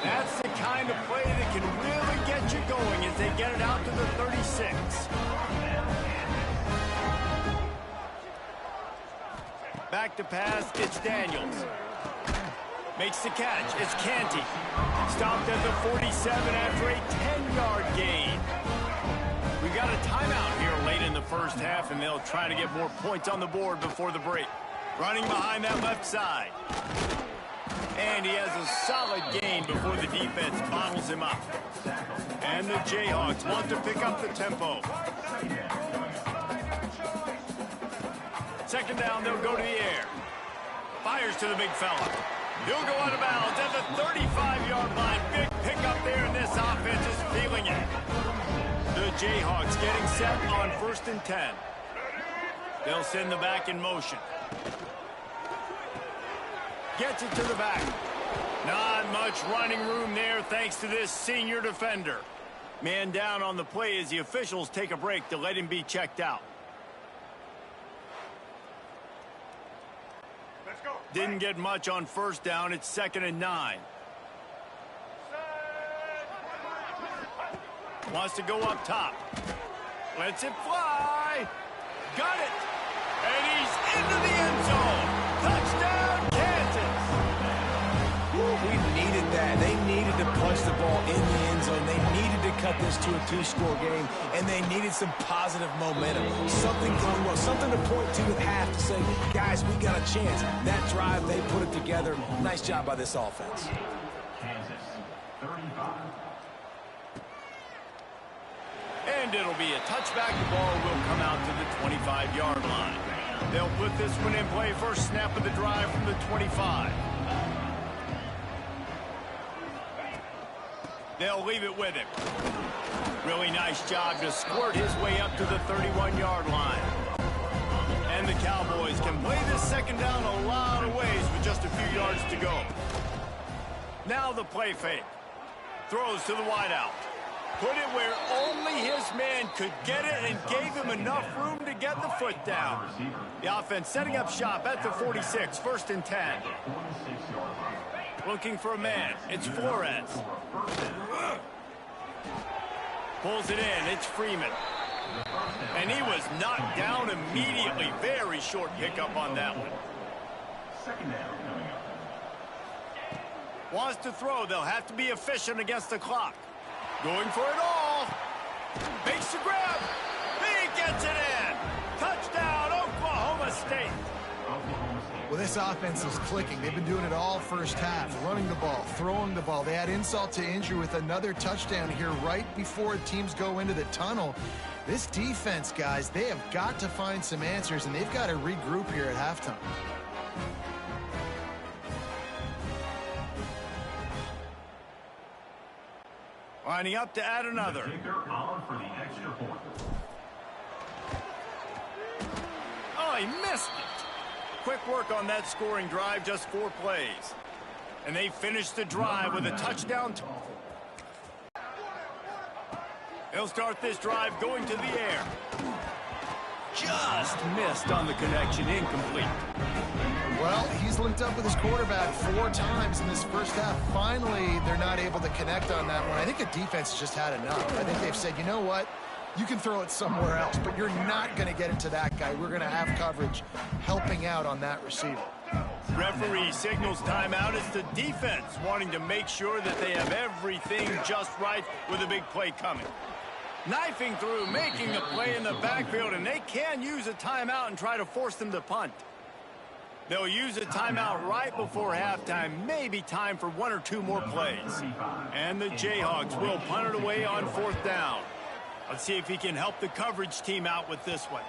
That's the kind of play that can really get you going as they get it out to the 36. Back to pass, it's Daniels. Makes the catch, it's Canty. Stopped at the 47 after a 10-yard gain. We got a timeout here late in the first half, and they'll try to get more points on the board before the break. Running behind that left side. And he has a solid gain before the defense bottles him up. And the Jayhawks want to pick up the tempo. Second down, they'll go to the air. Fires to the big fella. He'll go out of bounds at the 35-yard line. Big pickup there, and this offense is feeling it. The Jayhawks getting set on 1st and 10. They'll send the back in motion. Gets it to the back. Not much running room there thanks to this senior defender. Man down on the play as the officials take a break to let him be checked out. Let's go. Didn't get much on first down. It's 2nd and 9. Wants to go up top. Lets it fly. Got it. And he's into the end zone. Touchdown, Kansas. We needed that. They needed to punch the ball in the end zone. They needed to cut this to a 2-score game, and they needed some positive momentum. Something going well, something to point to at half to say, guys, we got a chance. That drive, they put it together. Nice job by this offense. Kansas, 35. And it'll be a touchback. The ball will come out to the 25-yard line. They'll put this one in play. First snap of the drive from the 25. They'll leave it with him. Really nice job to squirt his way up to the 31-yard line. And the Cowboys can play this second down a lot of ways with just a few yards to go. Now the play fake. Throws to the wideout. Put it where only his man could get it and gave him enough room to get the foot down. The offense setting up shop at the 46, 1st and 10. Looking for a man. It's Flores. Pulls it in. It's Freeman. And he was knocked down immediately. Very short pickup on that one. Second down coming up. Wants to throw. They'll have to be efficient against the clock. Going for it all. Makes the grab. He gets it in. Touchdown, Oklahoma State. Well, this offense is clicking. They've been doing it all first half. Running the ball, throwing the ball. They add insult to injury with another touchdown here right before teams go into the tunnel. This defense, guys, they have got to find some answers, and they've got to regroup here at halftime. Lining up to add another. Kicker on for the extra point. Oh, he missed it. Quick work on that scoring drive, just 4 plays. And they finished the drive with a touchdown. They'll start this drive going to the air. Just missed on the connection, incomplete. Well, he's linked up with his quarterback 4 times in this first half. Finally, they're not able to connect on that one. I think the defense has just had enough. I think they've said, you know what? You can throw it somewhere else, but you're not going to get it to that guy. We're going to have coverage helping out on that receiver. Referee signals timeout. It's the defense wanting to make sure that they have everything just right with a big play coming. Knifing through, making the play in the backfield, and they can use a timeout and try to force them to punt. They'll use a timeout right before halftime, maybe time for one or two more plays. And the Jayhawks will punt it away on 4th down. Let's see if he can help the coverage team out with this one.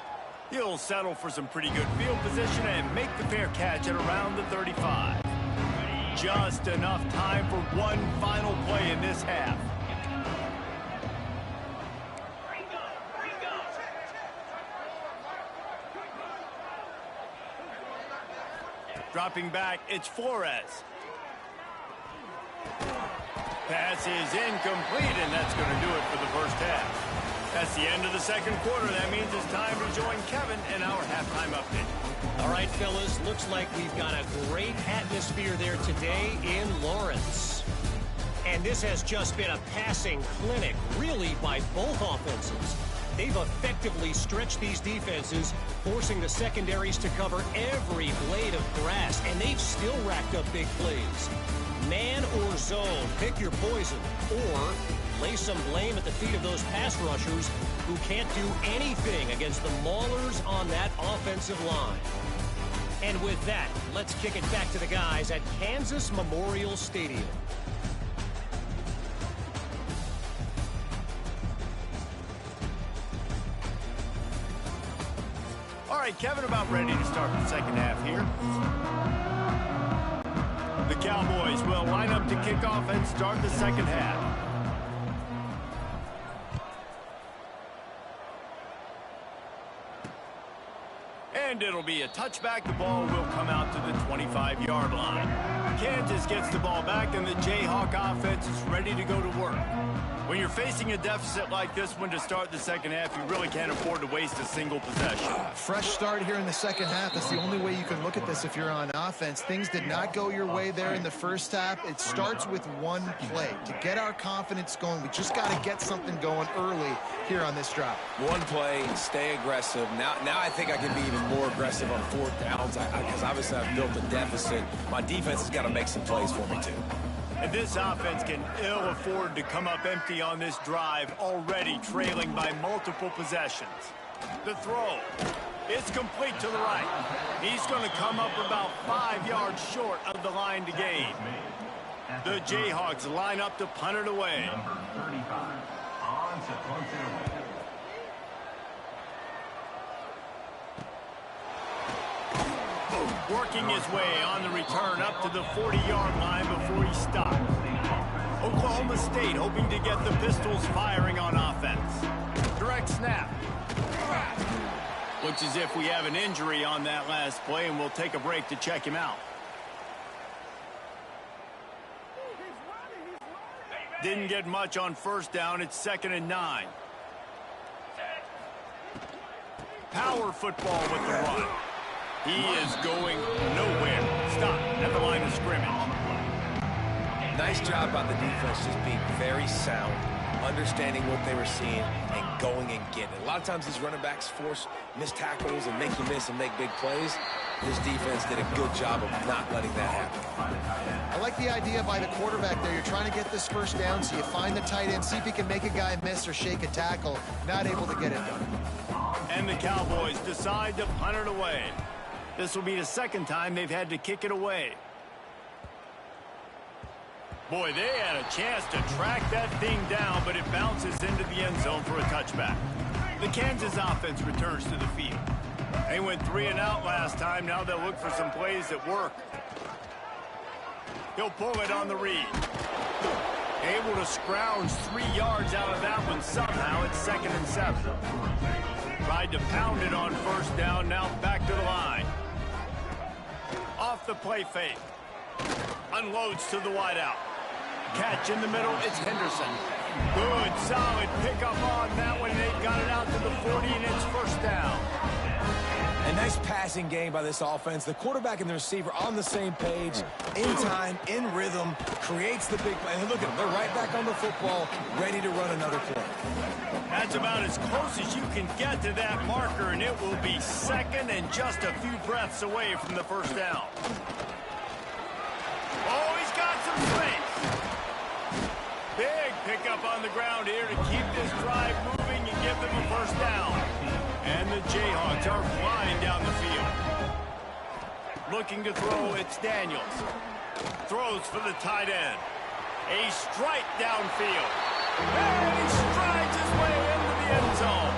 He'll settle for some pretty good field position and make the fair catch at around the 35. Just enough time for one final play in this half. Dropping back, it's Flores. Pass is incomplete, and that's going to do it for the first half. That's the end of the second quarter. That means it's time to join Kevin in our halftime update. All right, fellas, looks like we've got a great atmosphere there today in Lawrence. And this has just been a passing clinic, really, by both offenses. They've effectively stretched these defenses, forcing the secondaries to cover every blade of grass, and they've still racked up big plays. Man or zone, pick your poison, or lay some blame at the feet of those pass rushers who can't do anything against the maulers on that offensive line. And with that, let's kick it back to the guys at Kansas Memorial Stadium. All right, Kevin, about ready to start the second half here. The Cowboys will line up to kick off and start the second half. And it'll be a touchback. The ball will come out to the 25-yard line. Kansas gets the ball back, and the Jayhawk offense is ready to go to work. When you're facing a deficit like this one to start the second half, you really can't afford to waste a single possession. Fresh start here in the second half. That's the only way you can look at this if you're on offense. Things did not go your way there in the first half. It starts with one play. To get our confidence going, we just got to get something going early here on this drive. One play, stay aggressive. Now I think I can be even more aggressive on 4th downs because obviously I've built a deficit. My defense has got to make some plays for me, too. And this offense can ill afford to come up empty on this drive, already trailing by multiple possessions. The throw. It's complete to the right. He's going to come up about 5 yards short of the line to gain. The Jayhawks line up to punt it away. Number 35 on to punt it away. Working his way on the return up to the 40-yard line before he stopped. Oklahoma State hoping to get the Pistols firing on offense. Direct snap. Looks as if we have an injury on that last play, and we'll take a break to check him out. Didn't get much on 1st down. It's 2nd and 9. Power football with the run. He is going nowhere. Stop at the line of scrimmage. Nice job by the defense just being very sound, understanding what they were seeing, and going and getting it. A lot of times these running backs force missed tackles and make you miss and make big plays. This defense did a good job of not letting that happen. I like the idea by the quarterback there. You're trying to get this 1st down, so you find the tight end, see if he can make a guy miss or shake a tackle. Not able to get it done. And the Cowboys decide to punt it away. This will be the 2nd time they've had to kick it away. Boy, they had a chance to track that thing down, but it bounces into the end zone for a touchback. The Kansas offense returns to the field. They went 3 and out last time. Now they'll look for some plays that work. He'll pull it on the read. Able to scrounge 3 yards out of that one somehow. It's 2nd and 7. Tried to pound it on 1st down. Now back to the line. Off the play fake. Unloads to the wideout. Catch in the middle. It's Henderson. Good, solid pickup on that one. They've got it out to the 40, and it's 1st down. A nice passing game by this offense. The quarterback and the receiver on the same page, in time, in rhythm, creates the big play. And look at them. They're right back on the football, ready to run another play. That's about as close as you can get to that marker, and it will be 2nd and just a few breaths away from the 1st down. pick up on the ground here to keep this drive moving and give them a first down. And the Jayhawks are flying down the field. Looking to throw, it's Daniels. Throws for the tight end. A strike downfield. And he strides his way into the end zone.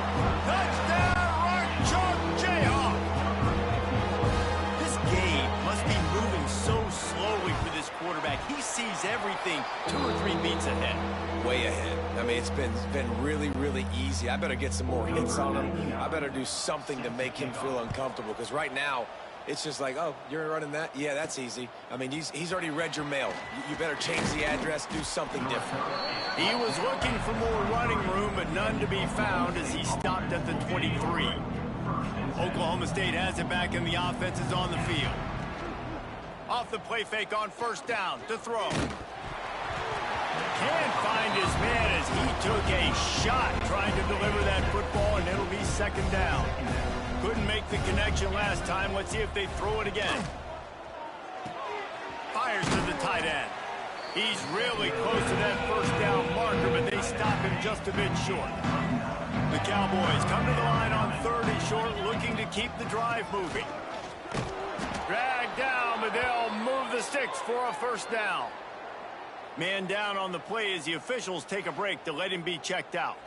Touchdown, Rock Chalk Jayhawk. This game must be moving so slowly for this quarterback. He sees everything 2 or 3 beats ahead. Way ahead. I mean, it's been really, really easy. I better get some more hits on him. I better do something to make him feel uncomfortable, because right now, it's just like, oh, you're running that? Yeah, that's easy. I mean, he's already read your mail. You better change the address, do something different. He was looking for more running room, but none to be found as he stopped at the 23. Oklahoma State has it back, and the offense is on the field. Off the play fake on first down to throw. Can't find his man as he took a shot trying to deliver that football, and it'll be second down. Couldn't make the connection last time. Let's see if they throw it again. Fires to the tight end. He's really close to that first down marker, but they stop him just a bit short. The Cowboys come to the line on 3rd and short, looking to keep the drive moving. Dragged down, but they'll move the sticks for a first down. Man down on the play as the officials take a break to let him be checked out.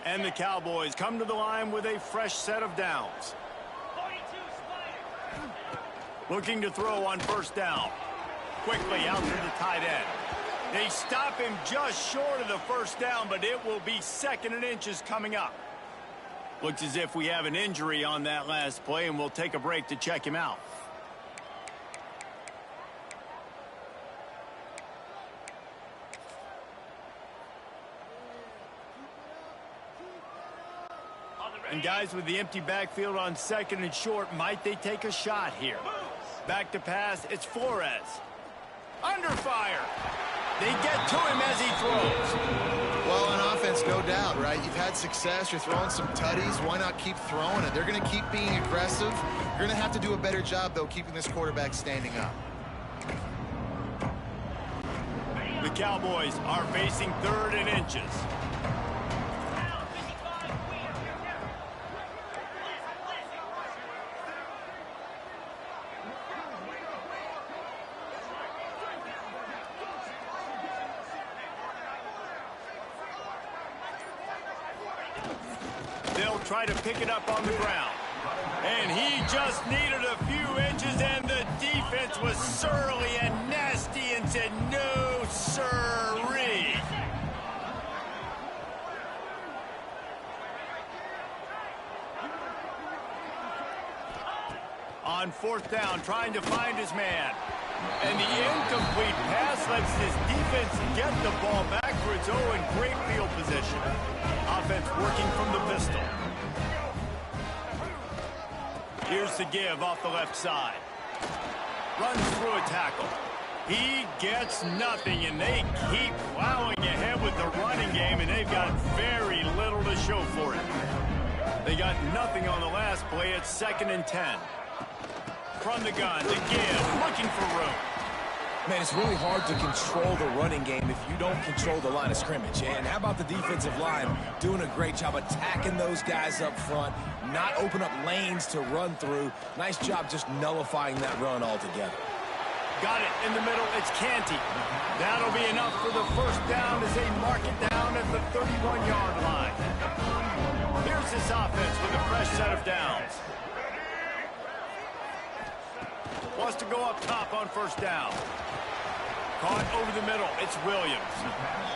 And the Cowboys come to the line with a fresh set of downs. Looking to throw on first down. Quickly out to the tight end. They stop him just short of the first down, but it will be 2nd and inches coming up. Looks as if we have an injury on that last play, and we'll take a break to check him out. And guys, with the empty backfield on 2nd and short, might they take a shot here? Back to pass, it's Flores. Under fire. They get to him as he throws. Well, on offense, no doubt, right? You've had success. You're throwing some tutties. Why not keep throwing it? They're going to keep being aggressive. You're going to have to do a better job, though, keeping this quarterback standing up. The Cowboys are facing 3rd and inches. They'll try to pick it up on the ground. And he just needed a few inches, and the defense was surly and nasty and said, no, sirree. On 4th down, trying to find his man. And the incomplete pass lets this defense get the ball back for its own great field position. Offense working from the pistol. Here's the give off the left side. Runs through a tackle. He gets nothing, and they keep plowing ahead with the running game, and they've got very little to show for it. They got nothing on the last play. It's 2nd and 10. From the gun, the give, looking for room. Man, it's really hard to control the running game if you don't control the line of scrimmage. And how about the defensive line doing a great job attacking those guys up front, not open up lanes to run through. Nice job just nullifying that run altogether. Got it in the middle. It's Canty. That'll be enough for the first down as they mark it down at the 31-yard line. Here's this offense with a fresh set of downs. Wants to go up top on first down. Caught over the middle. It's Williams.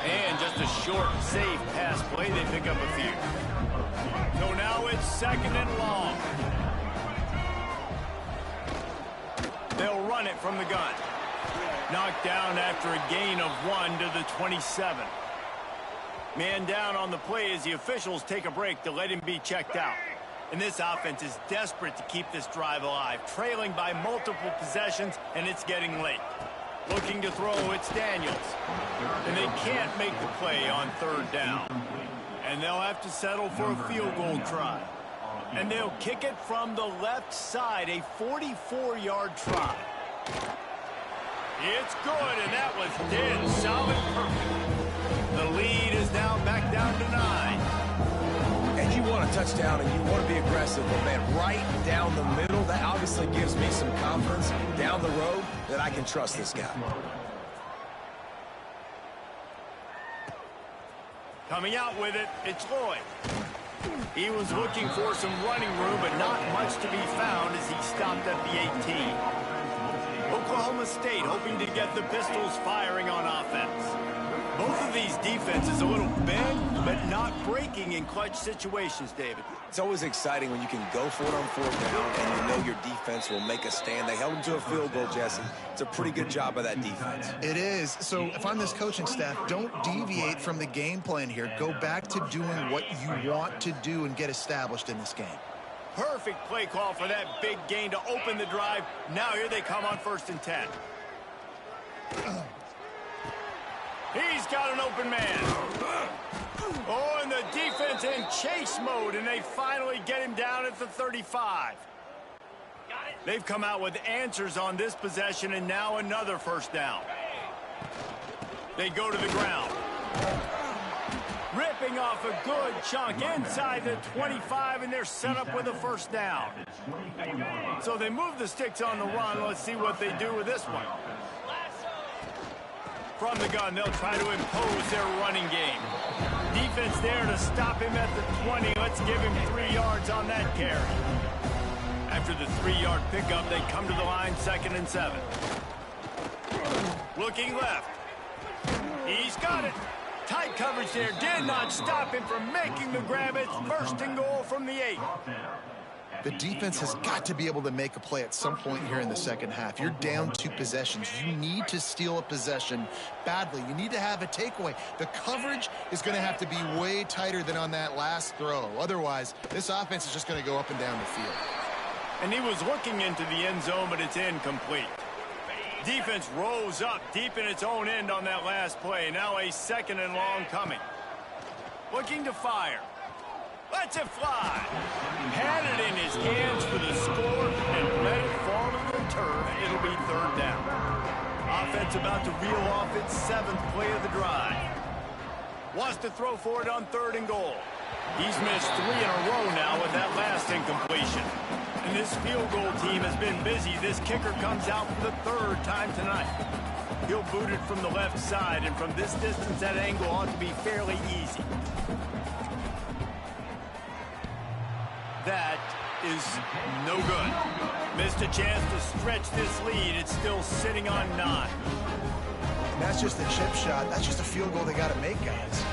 And just a short, safe pass play. They pick up a few. So now it's 2nd and long. They'll run it from the gun. Knocked down after a gain of 1 to the 27. Man down on the play as the officials take a break to let him be checked out. And this offense is desperate to keep this drive alive, trailing by multiple possessions, and it's getting late. Looking to throw, it's Daniels. And they can't make the play on 3rd down. And they'll have to settle for a field goal try. And they'll kick it from the left side, a 44-yard try. It's good, and that was dead solid perfect. The lead is now back down to 9. And you want a touchdown and you want to be aggressive, but man, right down the middle, that obviously gives me some confidence down the road that I can trust this guy. Coming out with it, it's Lloyd. He was looking for some running room, but not much to be found as he stopped at the 18. Oklahoma State hoping to get the Pistols firing on offense. Both of these defenses a little bent, but not breaking in clutch situations, David. It's always exciting when you can go for it on 4th down and you know your defense will make a stand. They held them to a field goal, Jesse. It's a pretty good job by that defense. It is. So if I'm this coaching staff, don't deviate from the game plan here. Go back to doing what you want to do and get established in this game. Perfect play call for that big gain to open the drive. Now here they come on 1st and 10. He's got an open man. Oh, and the defense in chase mode, and they finally get him down at the 35. They've come out with answers on this possession, and now another 1st down. They go to the ground. Ripping off a good chunk inside the 25, and they're set up with a 1st down. So they move the sticks on the run. Let's see what they do with this one. From the gun, they'll try to impose their running game. Defense there to stop him at the 20. Let's give him 3 yards on that carry. After the 3-yard pickup, they come to the line 2nd and 7. Looking left. He's got it. Tight coverage there did not stop him from making the grab. It's 1st and goal from the 8. The defense has got to be able to make a play at some point here in the second half. You're down 2 possessions. You need to steal a possession badly. You need to have a takeaway. The coverage is going to have to be way tighter than on that last throw. Otherwise, this offense is just going to go up and down the field. And he was looking into the end zone, but it's incomplete. Defense rose up deep in its own end on that last play. Now a 2nd and long coming. Looking to fire. Lets it fly. Had it in his hands for the score and let it fall to the turf. It'll be 3rd down. Offense about to reel off its 7th play of the drive. Wants to throw for it on 3rd and goal. He's missed 3 in a row now with that last incompletion. And this field goal team has been busy. This kicker comes out for the 3rd time tonight. He'll boot it from the left side, and from this distance, that angle ought to be fairly easy. That is no good. Missed a chance to stretch this lead. It's still sitting on 9. That's just a chip shot. That's just a field goal they got to make, guys.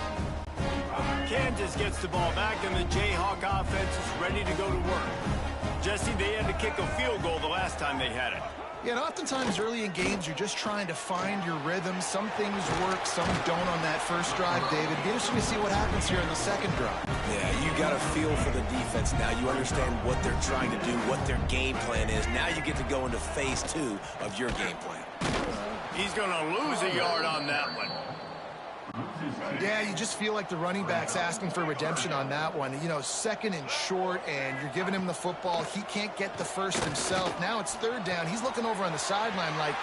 Kansas gets the ball back, and the Jayhawk offense is ready to go to work. Jesse, they had to kick a field goal the last time they had it. Yeah, and oftentimes early in games, you're just trying to find your rhythm. Some things work, some don't on that first drive, David. It'd be interesting to see what happens here in the second drive. Yeah, you got a feel for the defense now. You understand what they're trying to do, what their game plan is. Now you get to go into phase 2 of your game plan. He's going to lose a yard on that one. Yeah, you just feel like the running back's asking for redemption on that one. You know, 2nd and short, and you're giving him the football. He can't get the first himself. Now it's 3rd down. He's looking over on the sideline like,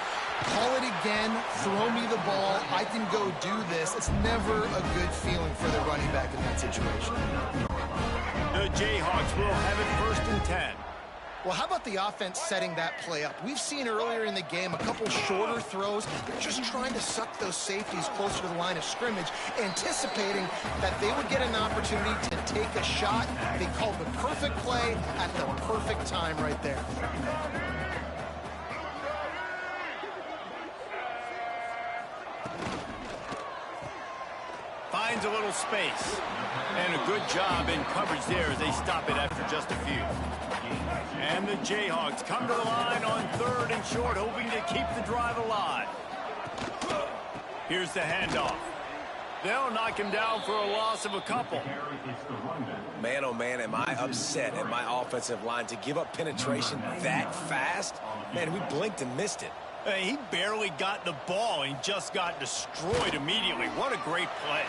call it again, throw me the ball, I can go do this. It's never a good feeling for the running back in that situation. The Jayhawks will have it 1st and 10. Well, how about the offense setting that play up? We've seen earlier in the game a couple shorter throws. They're just trying to suck those safeties closer to the line of scrimmage, anticipating that they would get an opportunity to take a shot. They called the perfect play at the perfect time right there. Finds a little space. And a good job in coverage there as they stop it after just a few. And the Jayhawks come to the line on 3rd and short, hoping to keep the drive alive. Here's the handoff. They'll knock him down for a loss of a couple. Man, oh man, am I upset at my offensive line to give up penetration that fast? Man, we blinked and missed it. He barely got the ball and just got destroyed immediately. What a great play.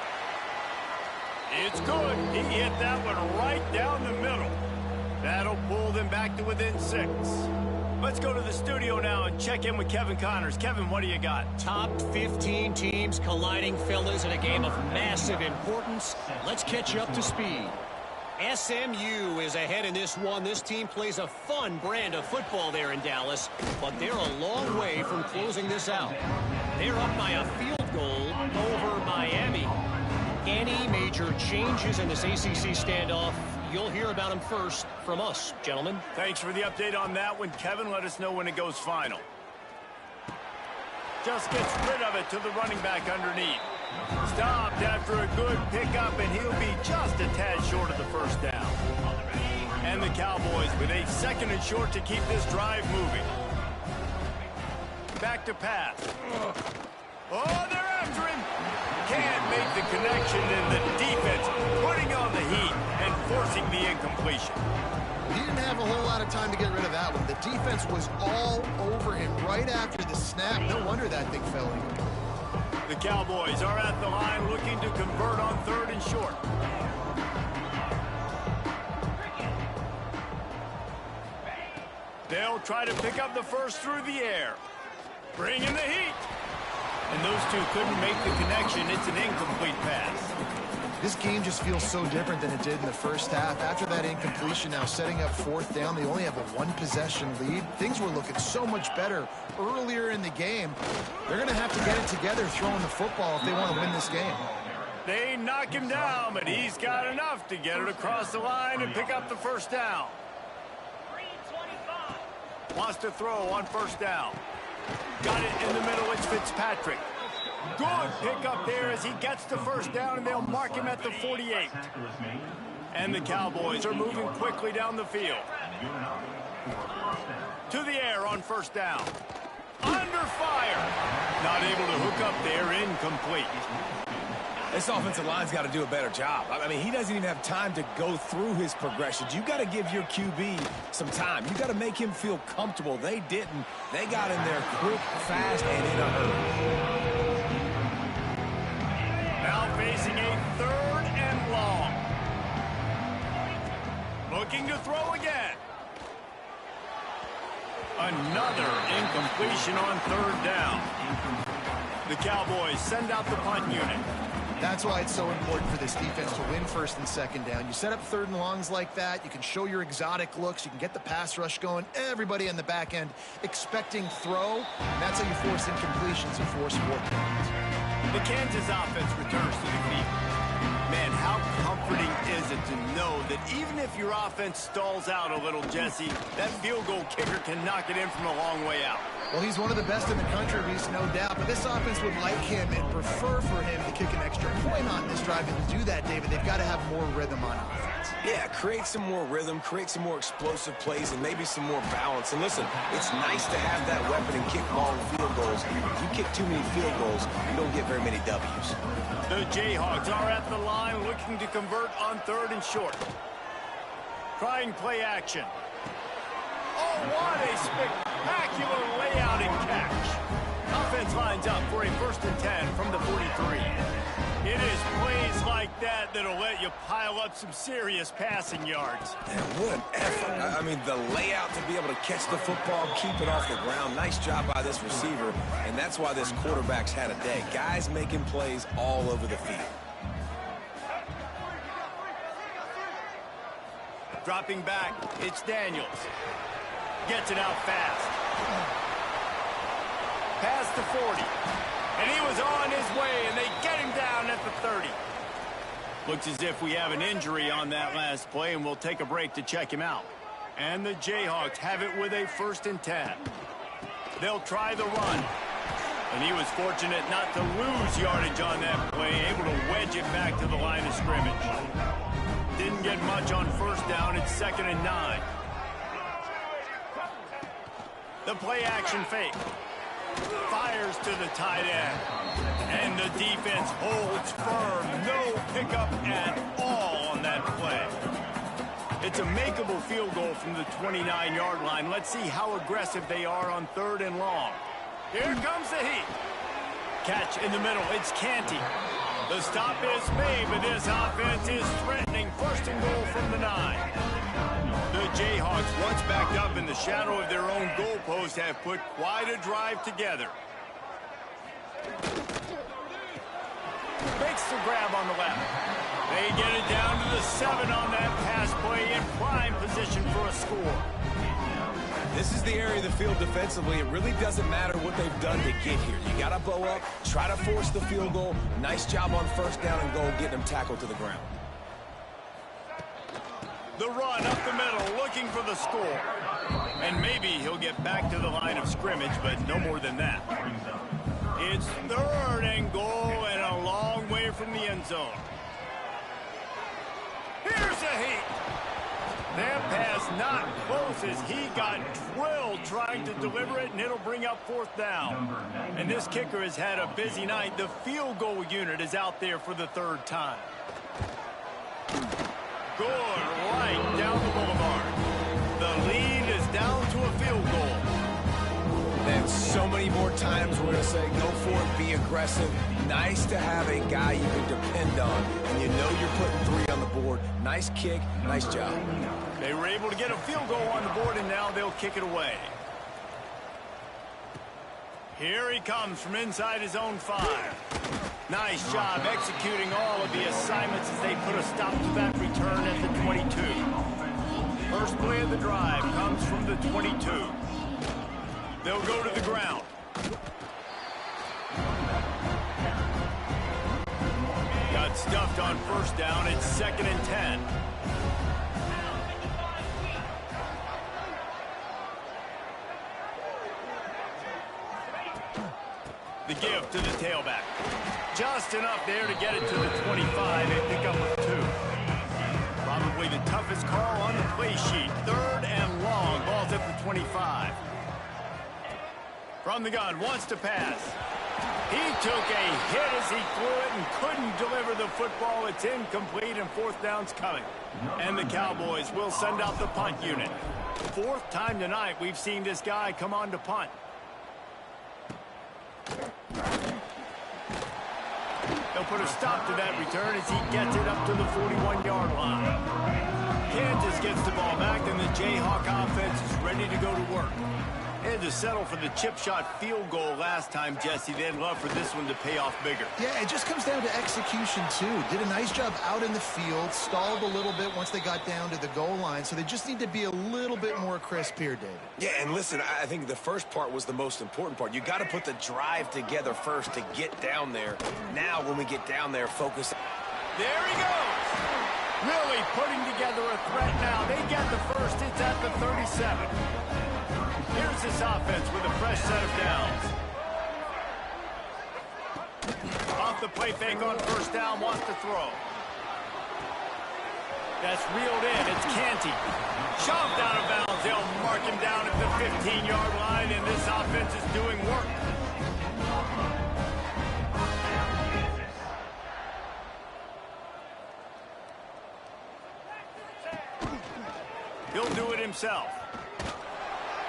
It's good. He hit that one right down the middle. That'll pull them back to within 6. Let's go to the studio now and check in with Kevin Connors. Kevin, what do you got? Top 15 teams colliding, fellas, in a game of massive importance. Let's catch you up to speed. SMU is ahead in this one. This team plays a fun brand of football there in Dallas, but they're a long way from closing this out. They're up by a field goal over Miami. Any major changes in this ACC standoff, you'll hear about them first from us, gentlemen. Thanks for the update on that one, Kevin. Let us know when it goes final. Just gets rid of it to the running back underneath. Stopped after a good pickup, and he'll be just a tad short of the first down. And the Cowboys with a 2nd and short to keep this drive moving. Back to pass. Oh, they're after him. Can't make the connection, and the defense putting on the heat and forcing the incompletion. He didn't have a whole lot of time to get rid of that one. The defense was all over him right after the snap. No wonder that thing fell in. The Cowboys are at the line looking to convert on 3rd and short. They'll try to pick up the first through the air. Bring in the heat. And those two couldn't make the connection. It's an incomplete pass. This game just feels so different than it did in the first half. After that incompletion, now setting up 4th down, they only have a 1-possession lead. Things were looking so much better earlier in the game. They're going to have to get it together throwing the football if they want to win this game. They knock him down, but he's got enough to get it across the line and pick up the first down. Wants to throw on 1st down. Got it in the middle. It's Fitzpatrick. Good pick up there as he gets the first down, and they'll mark him at the 48. And the Cowboys are moving quickly down the field. To the air on 1st down. Under fire. Not able to hook up there. Incomplete. This offensive line's got to do a better job. I mean, he doesn't even have time to go through his progressions. You got to give your QB some time. You got to make him feel comfortable. They didn't. They got in there quick, fast, and in a hurry. Now facing a 3rd and long. Looking to throw again. Another incompletion on 3rd down. The Cowboys send out the punt unit. That's why it's so important for this defense to win 1st and 2nd down. You set up 3rd and longs like that. You can show your exotic looks. You can get the pass rush going. Everybody on the back end expecting throw. And that's how you force incompletions and force 4th downs. The Kansas offense returns to the field. Man, how comforting is it to know that even if your offense stalls out a little, Jesse, that field goal kicker can knock it in from a long way out. Well, he's one of the best in the country, Reese, no doubt. But this offense would like him and prefer for him to kick an extra point on this drive. And to do that, David, they've got to have more rhythm on offense. Yeah, create some more rhythm, create some more explosive plays, and maybe some more balance. And listen, it's nice to have that weapon and kick long field goals. If you kick too many field goals, you don't get very many W's. The Jayhawks are at the line looking to convert on 3rd and short. Trying play action. Oh, what a spectacular layout and catch. Offense lines up for a 1st and 10 from the 43. It is plays like that that'll let you pile up some serious passing yards. Man, what an effort. I mean, the layout to be able to catch the football, keep it off the ground. Nice job by this receiver, and that's why this quarterback's had a day. Guys making plays all over the field. Dropping back, it's Daniels. Gets it out fast. Past the 40. And he was on his way, and they get him down at the 30. Looks as if we have an injury on that last play, and we'll take a break to check him out. And the Jayhawks have it with a 1st and 10. They'll try the run. And he was fortunate not to lose yardage on that play, able to wedge it back to the line of scrimmage. Didn't get much on 1st down. It's 2nd and 9. The play action fake. Fires to the tight end. And the defense holds firm. No pickup at all on that play. It's a makeable field goal from the 29-yard line. Let's see how aggressive they are on 3rd and long. Here comes the heat. Catch in the middle. It's Canty. The stop is made, but this offense is threatening. First and goal from the 9. The Jayhawks, once backed up in the shadow of their own goalpost, have put quite a drive together. Makes the grab on the left. They get it down to the 7 on that pass play, in prime position for a score. This is the area of the field defensively. It really doesn't matter what they've done to get here. You got to bow up, try to force the field goal. Nice job on first down and goal, getting them tackled to the ground. The run up the middle, looking for the score. And maybe he'll get back to the line of scrimmage, but no more than that. It's third and goal and a long way from the end zone. Here's a heat. That pass not close as he got drilled trying to deliver it, and it'll bring up fourth down. And this kicker has had a busy night. The field goal unit is out there for the third time. Good, right down the boulevard. The lead is down to a field goal. And so many more times we're going to say, go for it, be aggressive. Nice to have a guy you can depend on, and you know you're putting 3 on the board. Nice kick, nice job. They were able to get a field goal on the board, and now they'll kick it away. Here he comes from inside his own 5. Nice job executing all of the assignments as they put a stop to that return at the 22. First play of the drive comes from the 22. They'll go to the ground. Got stuffed on first down. It's 2nd and 10. The give to the tailback. Just enough there to get it to the 25 and pick up with 2. Probably the toughest call on the play sheet. 3rd and long. Ball's at the 25. From the gun, wants to pass. He took a hit as he threw it and couldn't deliver the football. It's incomplete, and fourth down's coming. And the Cowboys will send out the punt unit. 4th time tonight we've seen this guy come on to punt. They'll put a stop to that return as he gets it up to the 41-yard line. Kansas gets the ball back, and the Jayhawk offense is ready to go to work. They had to settle for the chip shot field goal last time, Jesse. They'd love for this one to pay off bigger. Yeah, it just comes down to execution, too. Did a nice job out in the field, stalled a little bit once they got down to the goal line, so they just need to be a little bit more crisp here, David. Yeah, and listen, I think the first part was the most important part. You got to put the drive together first to get down there. Now, when we get down there, focus. There he goes. Really putting together a threat now. They get the first. It's at the 37. Here's this offense with a fresh set of downs. Off the play fake on first down, wants to throw. That's reeled in. It's Canty. Shoved out of bounds. They'll mark him down at the 15-yard line, and this offense is doing work. He'll do it himself.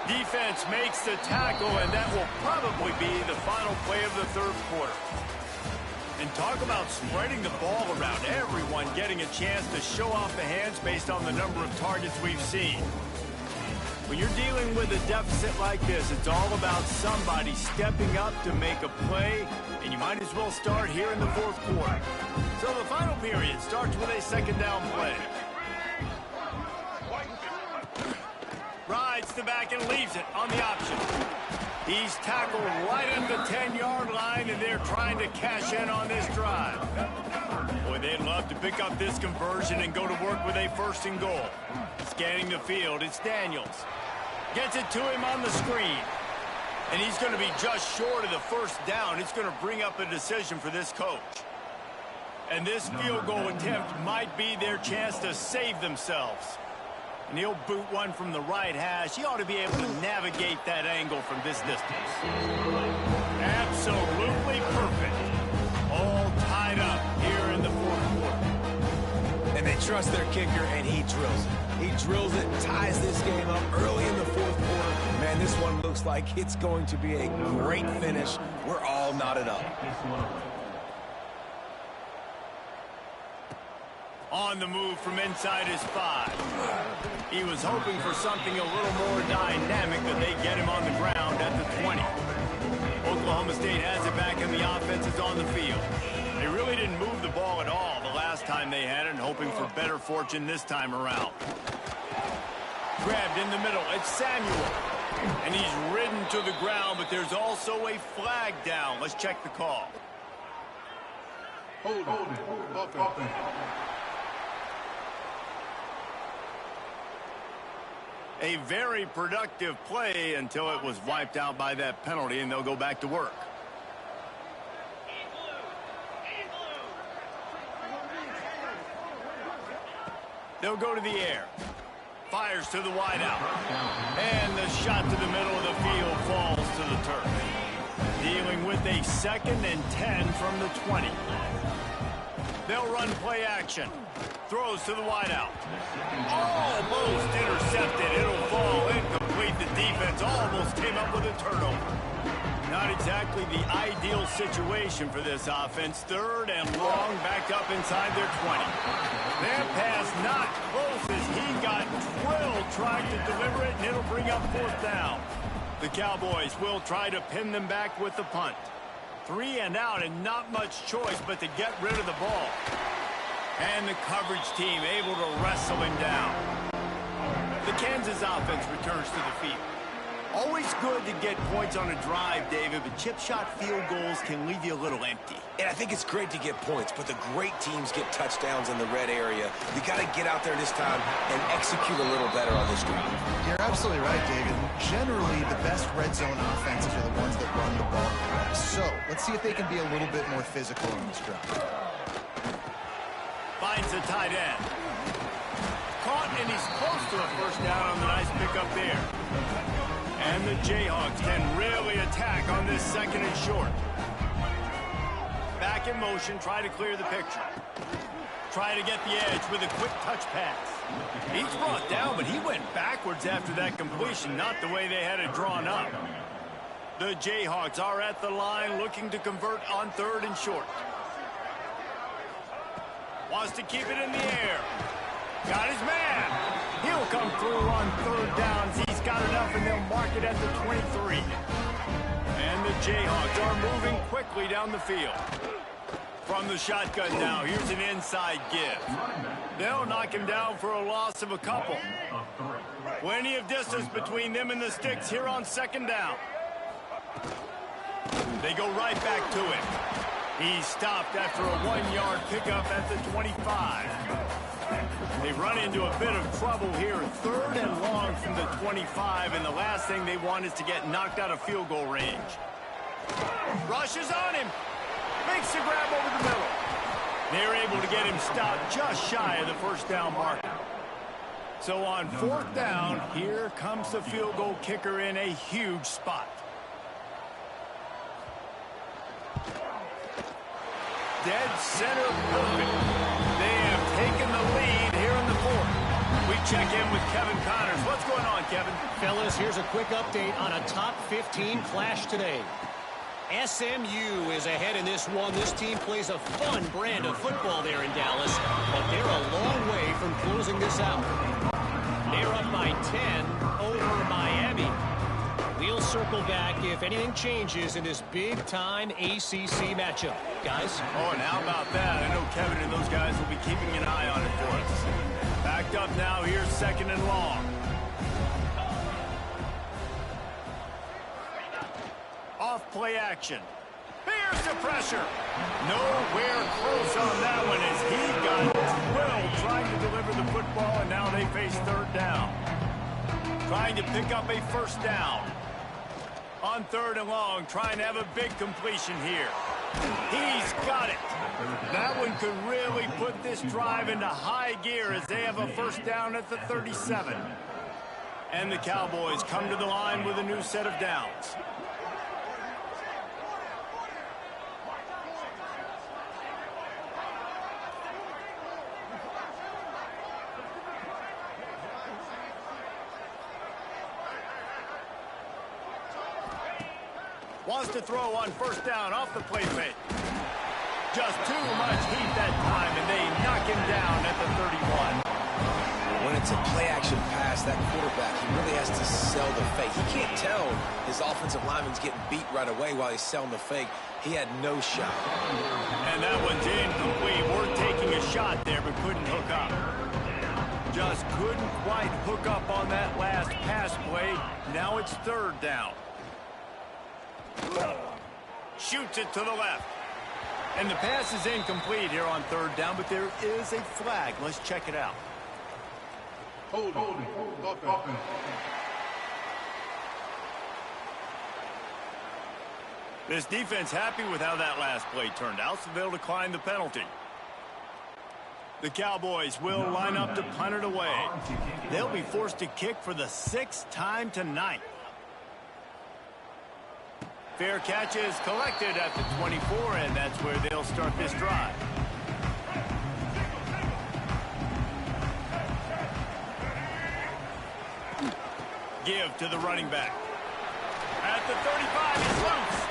Defense makes the tackle, and that will probably be the final play of the third quarter. And talk about spreading the ball around. Everyone getting a chance to show off the hands based on the number of targets we've seen. When you're dealing with a deficit like this, it's all about somebody stepping up to make a play, and you might as well start here in the fourth quarter. So the final period starts with a second down play. Rides the back and leaves it on the option. He's tackled right at the 10-yard line, and they're trying to cash in on this drive. Boy, they'd love to pick up this conversion and go to work with a first and goal. Scanning the field, it's Daniels. Gets it to him on the screen. And he's going to be just short of the first down. It's going to bring up a decision for this coach. And this field goal attempt might be their chance to save themselves. And he'll boot one from the right hash. He ought to be able to navigate that angle from this distance. Absolutely perfect. All tied up here in the fourth quarter. And they trust their kicker, and he drills it. He drills it, ties this game up early in the fourth quarter. Man, this one looks like it's going to be a great finish. We're all knotted up. On the move from inside his 5. He was hoping for something a little more dynamic, but they get him on the ground at the 20. Oklahoma State has it back, and the offense is on the field. They really didn't move the ball at all the last time they had it, and hoping for better fortune this time around. Grabbed in the middle. It's Samuel. And he's ridden to the ground, but there's also a flag down. Let's check the call. Hold it. A very productive play until it was wiped out by that penalty, and they'll go back to work. They'll go to the air. Fires to the wideout. And the shot to the middle of the field falls to the turf. Dealing with a 2nd and 10 from the 20. They'll run play action. Throws to the wideout. Almost intercepted. It'll fall incomplete. The defense almost came up with a turnover. Not exactly the ideal situation for this offense. 3rd and long, back up inside their 20. Their pass not close as he got drilled trying to deliver it, and it'll bring up 4th down. The Cowboys will try to pin them back with the punt. 3 and out, and not much choice but to get rid of the ball. And the coverage team able to wrestle him down. The Kansas offense returns to the field. Always good to get points on a drive, David, but chip shot field goals can leave you a little empty. And I think it's great to get points, but the great teams get touchdowns in the red area. You got to get out there this time and execute a little better on this drive. You're absolutely right, David. Generally, the best red zone offenses are the ones that run the ball best. So let's see if they can be a little bit more physical on this drive. Finds the tight end. Caught, and he's close to a 1st down on the nice pickup there. And the Jayhawks can really attack on this 2nd and short. Back in motion, try to clear the picture. Try to get the edge with a quick touch pass. He's brought down, but he went backwards after that completion, not the way they had it drawn up. The Jayhawks are at the line looking to convert on 3rd and short. Wants to keep it in the air. Got his man. He'll come through on 3rd downs. He's got enough, and they'll mark it at the 23. And the Jayhawks are moving quickly down the field. From the shotgun now, here's an inside give. They'll knock him down for a loss of a couple. Plenty of distance between them and the sticks here on 2nd down. They go right back to it. He stopped after a 1-yard pickup at the 25. They run into a bit of trouble here. 3rd and long from the 25, and the last thing they want is to get knocked out of field goal range. Rushes on him. Makes the grab over the middle. They're able to get him stopped just shy of the 1st down marker. So on 4th down, here comes the field goal kicker in a huge spot. Dead center perfect. They have taken the lead here in the 4th. We check in with Kevin Connors. What's going on, Kevin? Fellas, here's a quick update on a top 15 clash today. SMU is ahead in this one. This team plays a fun brand of football there in Dallas, but they're a long way from closing this out. They're up by 10 over Miami. We'll circle back if anything changes in this big-time ACC matchup. Guys? Oh, and how about that? I know Kevin and those guys will be keeping an eye on it for us. Backed up now, here's 2nd and long. Off play action. Here's the pressure. Nowhere close on that one as he got drilled trying to deliver the football, and now they face 3rd down. Trying to pick up a 1st down. On 3rd and long, trying to have a big completion here. He's got it. That one could really put this drive into high gear as they have a 1st down at the 37. And the Cowboys come to the line with a new set of downs. Wants to throw on 1st down off the play fake. Just too much heat that time, and they knock him down at the it's a play-action pass, that quarterback, he really has to sell the fake. He can't tell his offensive lineman's getting beat right away while he's selling the fake. He had no shot. And that one's incomplete. We're taking a shot there, but couldn't hook up. Just couldn't quite hook up on that last pass play. Now it's third down. Shoots it to the left. And the pass is incomplete here on third down, but there is a flag. Let's check it out. Hold. This defense happy with how that last play turned out, so they'll decline the penalty. The Cowboys will line up to punt it away. They'll be forced to kick for the 6th time tonight. Fair catch is collected at the 24, and that's where they'll start this drive. Give to the running back. At the 35, he's loose.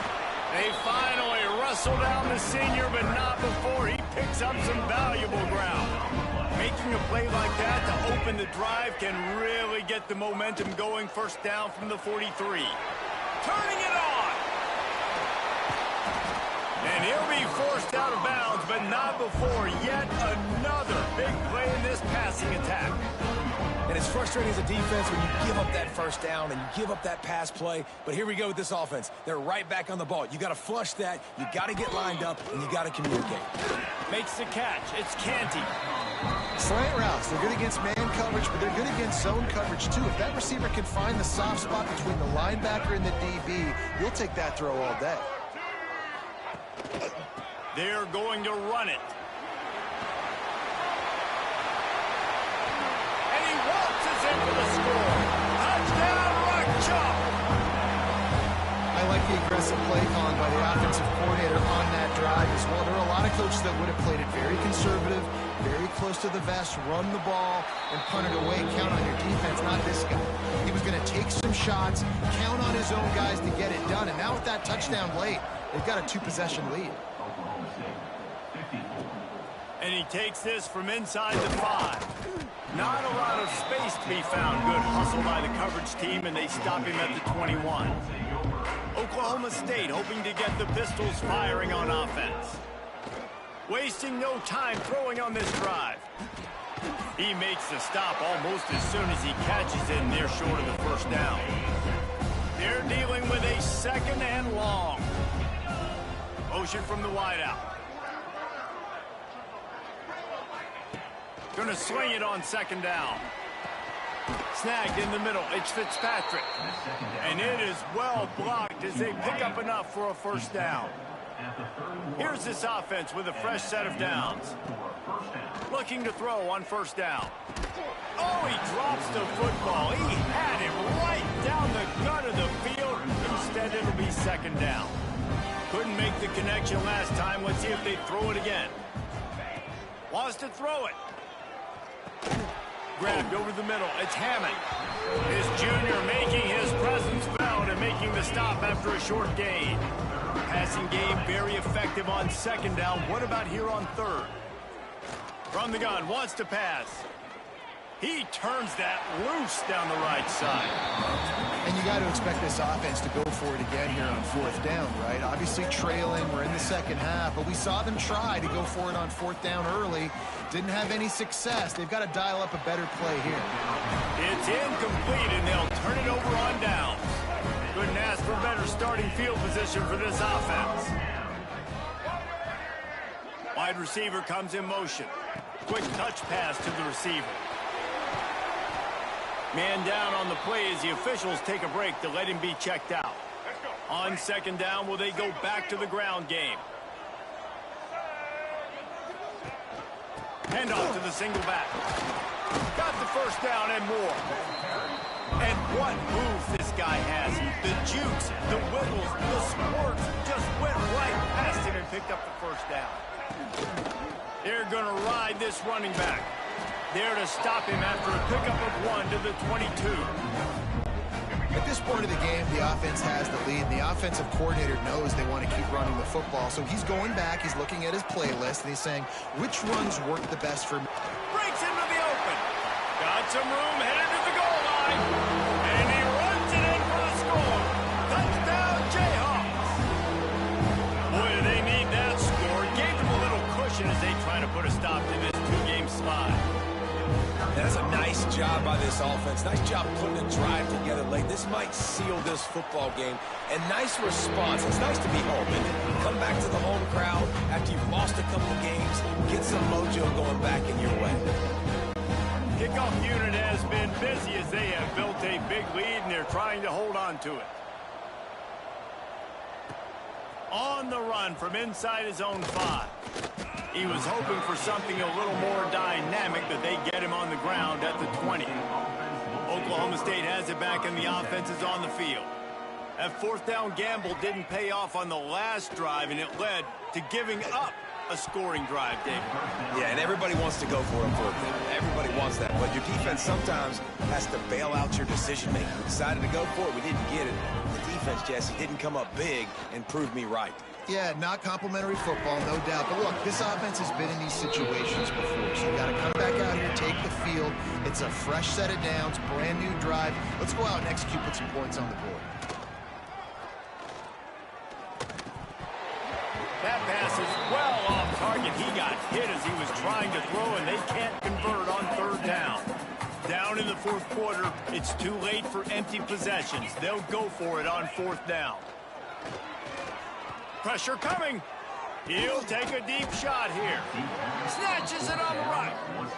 They finally wrestle down the senior, but not before he picks up some valuable ground. Making a play like that to open the drive can really get the momentum going. First down from the 43. Turning it on. And he'll be forced out of bounds, but not before yet another big play in this passing attack. And it's frustrating as a defense when you give up that first down and you give up that pass play. But here we go with this offense. They're right back on the ball. You got to flush that. You got to get lined up, and you got to communicate. Makes the catch. It's Canty. Slant routes. They're good against man coverage, but they're good against zone coverage, too. If that receiver can find the soft spot between the linebacker and the DB, you'll take that throw all day. They're going to run it. And he waltzes in for the score. Touchdown, Rock Chop. I like the aggressive play calling by the offensive coordinator on that drive as well. There are a lot of coaches that would have played it very conservative, very close to the vest, run the ball, and punt it away. Count on your defense, not this guy. He was going to take some shots, count on his own guys to get it done. And now with that touchdown late, they've got a 2-possession lead. And he takes this from inside the 5. Not a lot of space to be found. Good hustle by the coverage team, and they stop him at the 21. Oklahoma State hoping to get the Pistols firing on offense. Wasting no time throwing on this drive. He makes the stop almost as soon as he catches it, and they're short of the first down. They're dealing with a 2nd and long. Motion from the wideout. Going to swing it on 2nd down. Snagged in the middle. It's Fitzpatrick. And it is well blocked as they pick up enough for a first down. Here's this offense with a fresh set of downs. Looking to throw on first down. Oh, he drops the football. He had it right down the gut of the field. Instead, it'll be 2nd down. Couldn't make the connection last time. Let's see if they throw it again. Wants to throw it. Grabbed over the middle. It's Hammond. His junior making his presence felt and making the stop after a short gain. Passing game very effective on 2nd down. What about here on 3rd? From the gun, wants to pass. He turns that loose down the right side. And you got to expect this offense to go for it again here on 4th down, right? Obviously trailing. We're in the 2nd half, but we saw them try to go for it on 4th down early. Didn't have any success. They've got to dial up a better play here. It's incomplete, and they'll turn it over on downs. Couldn't ask for better starting field position for this offense. Wide receiver comes in motion. Quick touch pass to the receiver. Man down on the play as the officials take a break to let him be checked out. On 2nd down, will they go back to the ground game? Hand off to the single back. Got the first down and more. And what moves this guy has. The jukes, the wiggles, the squirts just went right past him and picked up the first down. They're going to ride this running back. There to stop him after a pickup of 1 to the 22. At this point of the game, the offense has the lead. The offensive coordinator knows they want to keep running the football. So he's going back, he's looking at his playlist, and he's saying, which runs work the best for me? Breaks into the open. Got got some room headed to the goal line. And he runs it in for the score. Touchdown, Jayhawks. Boy, do they need that score. Gave them a little cushion as they try to put a stop to this two-game slide. That's a nice job by this offense. Nice job putting a drive together late. This might seal this football game. And nice response. It's nice to be home, isn't it? Come back to the home crowd after you've lost a couple of games. Get some mojo going back in your way. Kickoff unit has been busy as they have built a big lead, and they're trying to hold on to it. On the run from inside his own 5. He was hoping for something a little more dynamic, but they get him on the ground at the 20. Oklahoma State has it back, and the offense is on the field. That fourth down gamble didn't pay off on the last drive, and it led to giving up a scoring drive, David. Yeah, and everybody wants to go for a fourth down. Everybody wants that, but your defense sometimes has to bail out your decision-making. We decided to go for it. We didn't get it. The defense, Jesse, didn't come up big and prove me right. Yeah, not complimentary football, no doubt. But look, this offense has been in these situations before, so you got to come back out here, take the field. It's a fresh set of downs, brand new drive. Let's go out and execute, put some points on the board. That pass is well off target. He got hit as he was trying to throw, and they can't convert on third down. Down in the fourth quarter, it's too late for empty possessions. They'll go for it on fourth down. Pressure coming. He'll take a deep shot here. Snatches it on the right.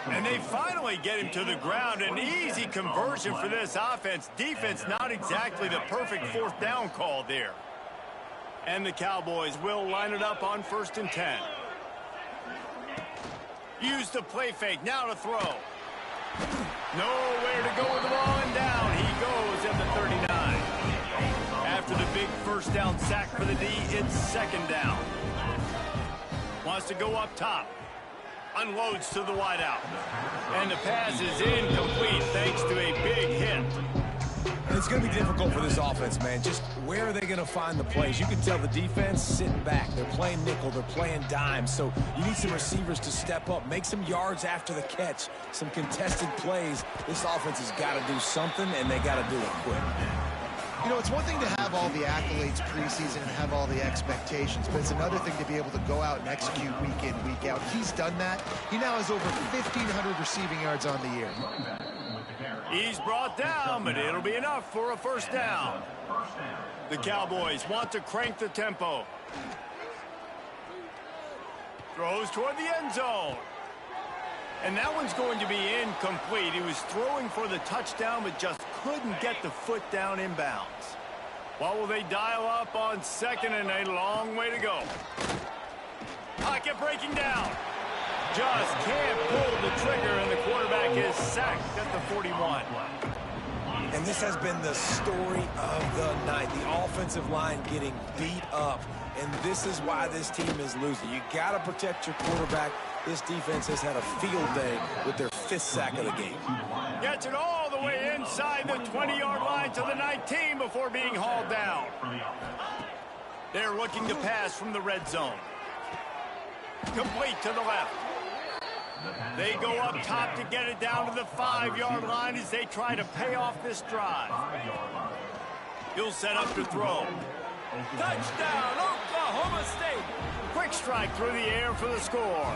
And they finally get him to the ground. An easy conversion for this offense. Defense not exactly the perfect fourth down call there. And the Cowboys will line it up on 1st and 10. Use the play fake. Now to throw. Nowhere to go with the ball, and down he goes at the 39. After the big first down sack for the D, it's second down. Wants to go up top. Unloads to the wideout. And the pass is incomplete thanks to a big hit. And it's going to be difficult for this offense, man. Just where are they going to find the plays? You can tell the defense sitting back. They're playing nickel. They're playing dime. So you need some receivers to step up, make some yards after the catch, some contested plays. This offense has got to do something, and they got to do it quick. You know, it's one thing to have all the accolades preseason and have all the expectations, but it's another thing to be able to go out and execute week in, week out. He's done that. He now has over 1,500 receiving yards on the year. He's brought down, but it'll be enough for a first down. The Cowboys want to crank the tempo. Throws toward the end zone. And that one's going to be incomplete. He was throwing for the touchdown, but just couldn't get the foot down inbounds. What will they dial up on second, and a long way to go? Pocket breaking down. Just can't pull the trigger, and the quarterback is sacked at the 41. And this has been the story of the night. The offensive line getting beat up. And this is why this team is losing. You got to protect your quarterback. This defense has had a field day with their 5th sack of the game. Gets it all the way inside the 20-yard line to the 19 before being hauled down. They're looking to pass from the red zone. Complete to the left. They go up top to get it down to the 5-yard line as they try to pay off this drive. He'll set up to throw. Touchdown, Oklahoma State. Quick strike through the air for the score.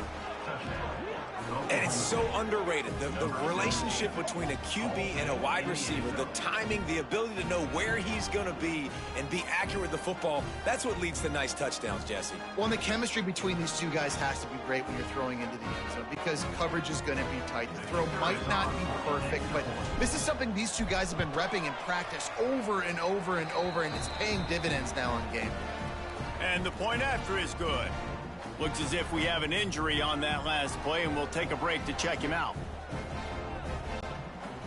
And it's so underrated. The relationship between a QB and a wide receiver, the timing, the ability to know where he's going to be and be accurate with the football, that's what leads to nice touchdowns, Jesse. Well, and the chemistry between these two guys has to be great when you're throwing into the end zone because coverage is going to be tight. The throw might not be perfect, but this is something these two guys have been repping in practice over and over and over, and it's paying dividends now in game. And the point after is good. Looks as if we have an injury on that last play, and we'll take a break to check him out.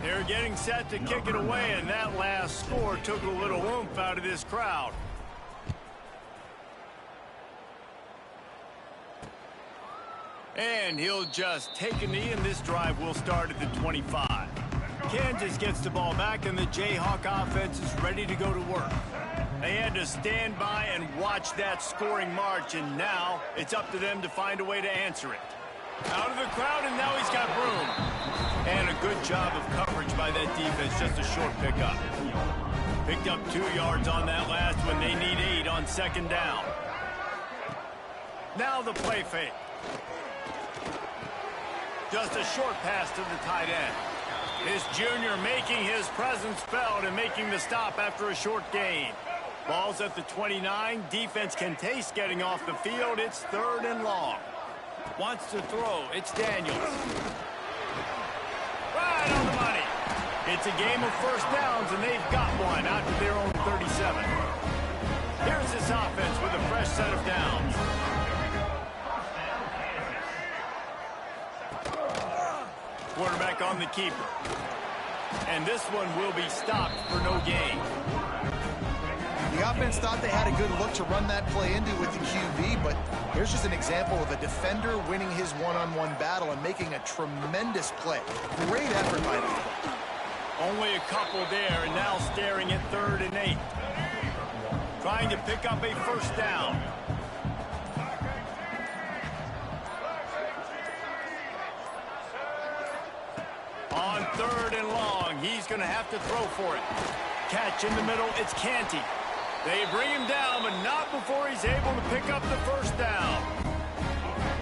They're getting set to kick it away, and that last score took a little oomph out of this crowd. And he'll just take a knee, and this drive will start at the 25. Kansas gets the ball back, and the Jayhawk offense is ready to go to work. They had to stand by and watch that scoring march, and now it's up to them to find a way to answer it. Out of the crowd, and now he's got room. And a good job of coverage by that defense, just a short pickup. Picked up 2 yards on that last one. They need 8 on second down. Now the play fake. Just a short pass to the tight end. This junior making his presence felt and making the stop after a short gain. Ball's at the 29. Defense can taste getting off the field. It's 3rd and long. Wants to throw. It's Daniels. Right on the money. It's a game of first downs, and they've got one out to their own 37. Here's this offense with a fresh set of downs. Quarterback on the keeper. And this one will be stopped for no gain. The offense thought they had a good look to run that play into with the QB, but here's just an example of a defender winning his one-on-one battle and making a tremendous play. Great effort by them. Only a couple there, and now staring at 3rd and 8. Trying to pick up a first down. On 3rd and long, he's going to have to throw for it. Catch in the middle, it's Canty. They bring him down, but not before he's able to pick up the first down.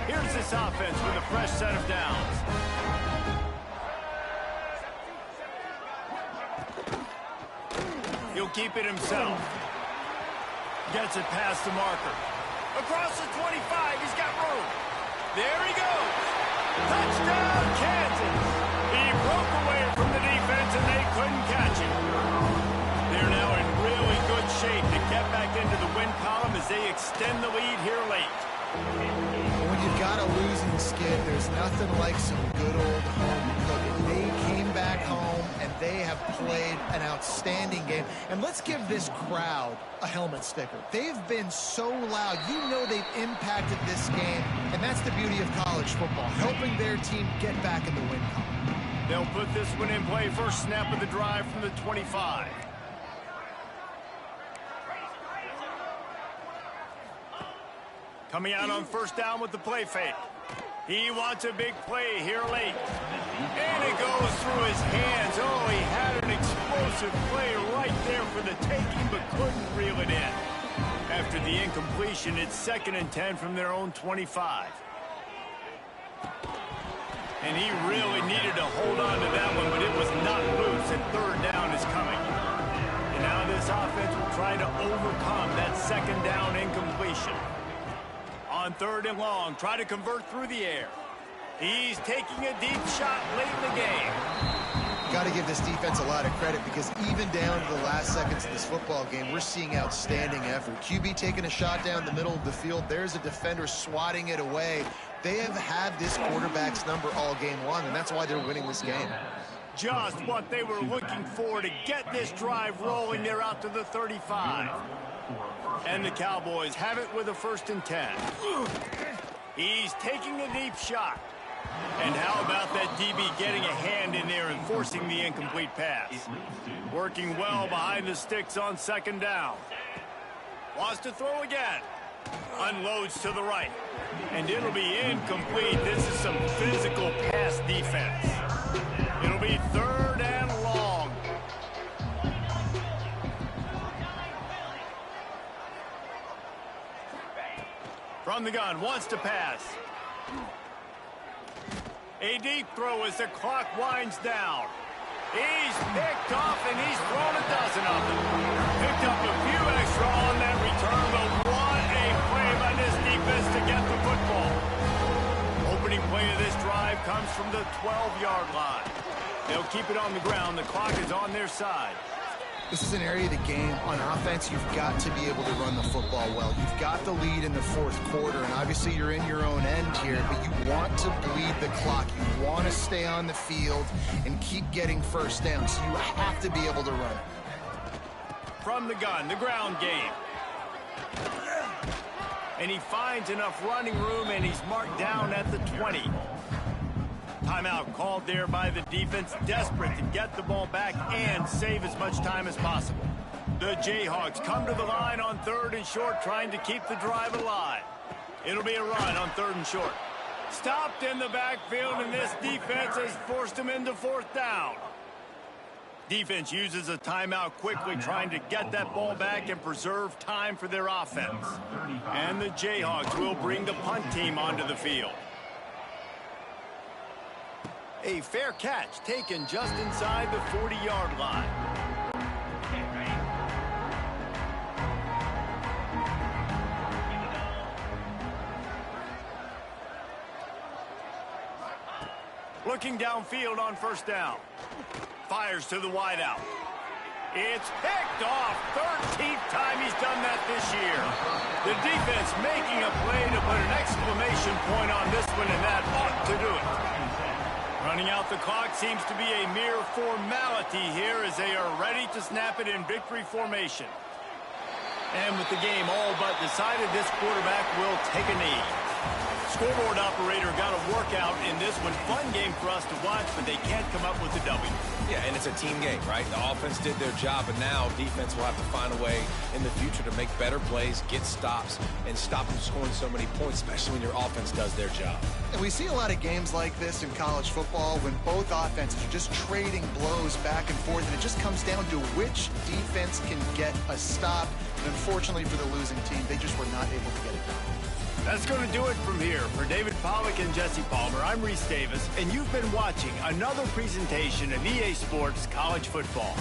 Here's this offense with a fresh set of downs. He'll keep it himself. Gets it past the marker. Across the 25, he's got room. There he goes. Touchdown, Kansas. He broke away from the defense, and they couldn't catch him. They're now in really good shape to get back into the win column as they extend the lead here late. When you've got a losing skid, there's nothing like some good old home cooking. They came back home, and they have played an outstanding game. And let's give this crowd a helmet sticker. They've been so loud. You know they've impacted this game, and that's the beauty of college football, helping their team get back in the win column. They'll put this one in play. First snap of the drive from the 25. Coming out on first down with the play fake. He wants a big play here late. And it goes through his hands. Oh, he had an explosive play right there for the taking, but couldn't reel it in. After the incompletion, it's 2nd and 10 from their own 25. And he really needed to hold on to that one, but it was not loose, and 3rd down is coming. And now this offense will try to overcome that 2nd down incompletion. On 3rd and long, try to convert through the air. He's taking a deep shot late in the game. Got to give this defense a lot of credit because even down to the last seconds of this football game, we're seeing outstanding effort. QB taking a shot down the middle of the field. There's a defender swatting it away. They have had this quarterback's number all game long, and that's why they're winning this game. Just what they were looking for to get this drive rolling. They're out to the 35. And the Cowboys have it with a 1st and 10. He's taking a deep shot. And how about that DB getting a hand in there and forcing the incomplete pass? Working well behind the sticks on 2nd down. Wants to throw again. Unloads to the right. And it'll be incomplete. This is some physical pass defense. It'll be 3rd and long. From the gun, wants to pass. A deep throw as the clock winds down. He's picked off, and he's thrown a dozen of them. Picked up a few extra on that return, but what a play by this defense to get the football. Opening play of this drive comes from the 12-yard line. They'll keep it on the ground. The clock is on their side. This is an area of the game. On offense, you've got to be able to run the football well. You've got the lead in the 4th quarter, and obviously you're in your own end here, but you want to bleed the clock. You want to stay on the field and keep getting first down, so you have to be able to run it. From the gun, the ground game. And he finds enough running room, and he's marked down at the 20. Timeout called there by the defense, desperate to get the ball back and save as much time as possible. The Jayhawks come to the line on 3rd and short, trying to keep the drive alive. It'll be a run on 3rd and short. Stopped in the backfield, and this defense has forced him into fourth down. Defense uses a timeout quickly, trying to get that ball back and preserve time for their offense. And the Jayhawks will bring the punt team onto the field. A fair catch taken just inside the 40-yard line. Looking downfield on first down. Fires to the wideout. It's picked off. 13th time he's done that this year. The defense making a play to put an exclamation point on this one, and that ought to do it. Running out the clock seems to be a mere formality here as they are ready to snap it in victory formation. And with the game all but decided, this quarterback will take a knee. Scoreboard operator got a workout in this one. Fun game for us to watch, but they can't come up with a W. Yeah, and it's a team game, right? The offense did their job, and now defense will have to find a way in the future to make better plays, get stops, and stop them scoring so many points, especially when your offense does their job. And we see a lot of games like this in college football when both offenses are just trading blows back and forth, and it just comes down to which defense can get a stop. And unfortunately for the losing team, they just were not able to get it done. That's going to do it from here. For David Pollack and Jesse Palmer, I'm Reese Davis, and you've been watching another presentation of EA Sports College Football.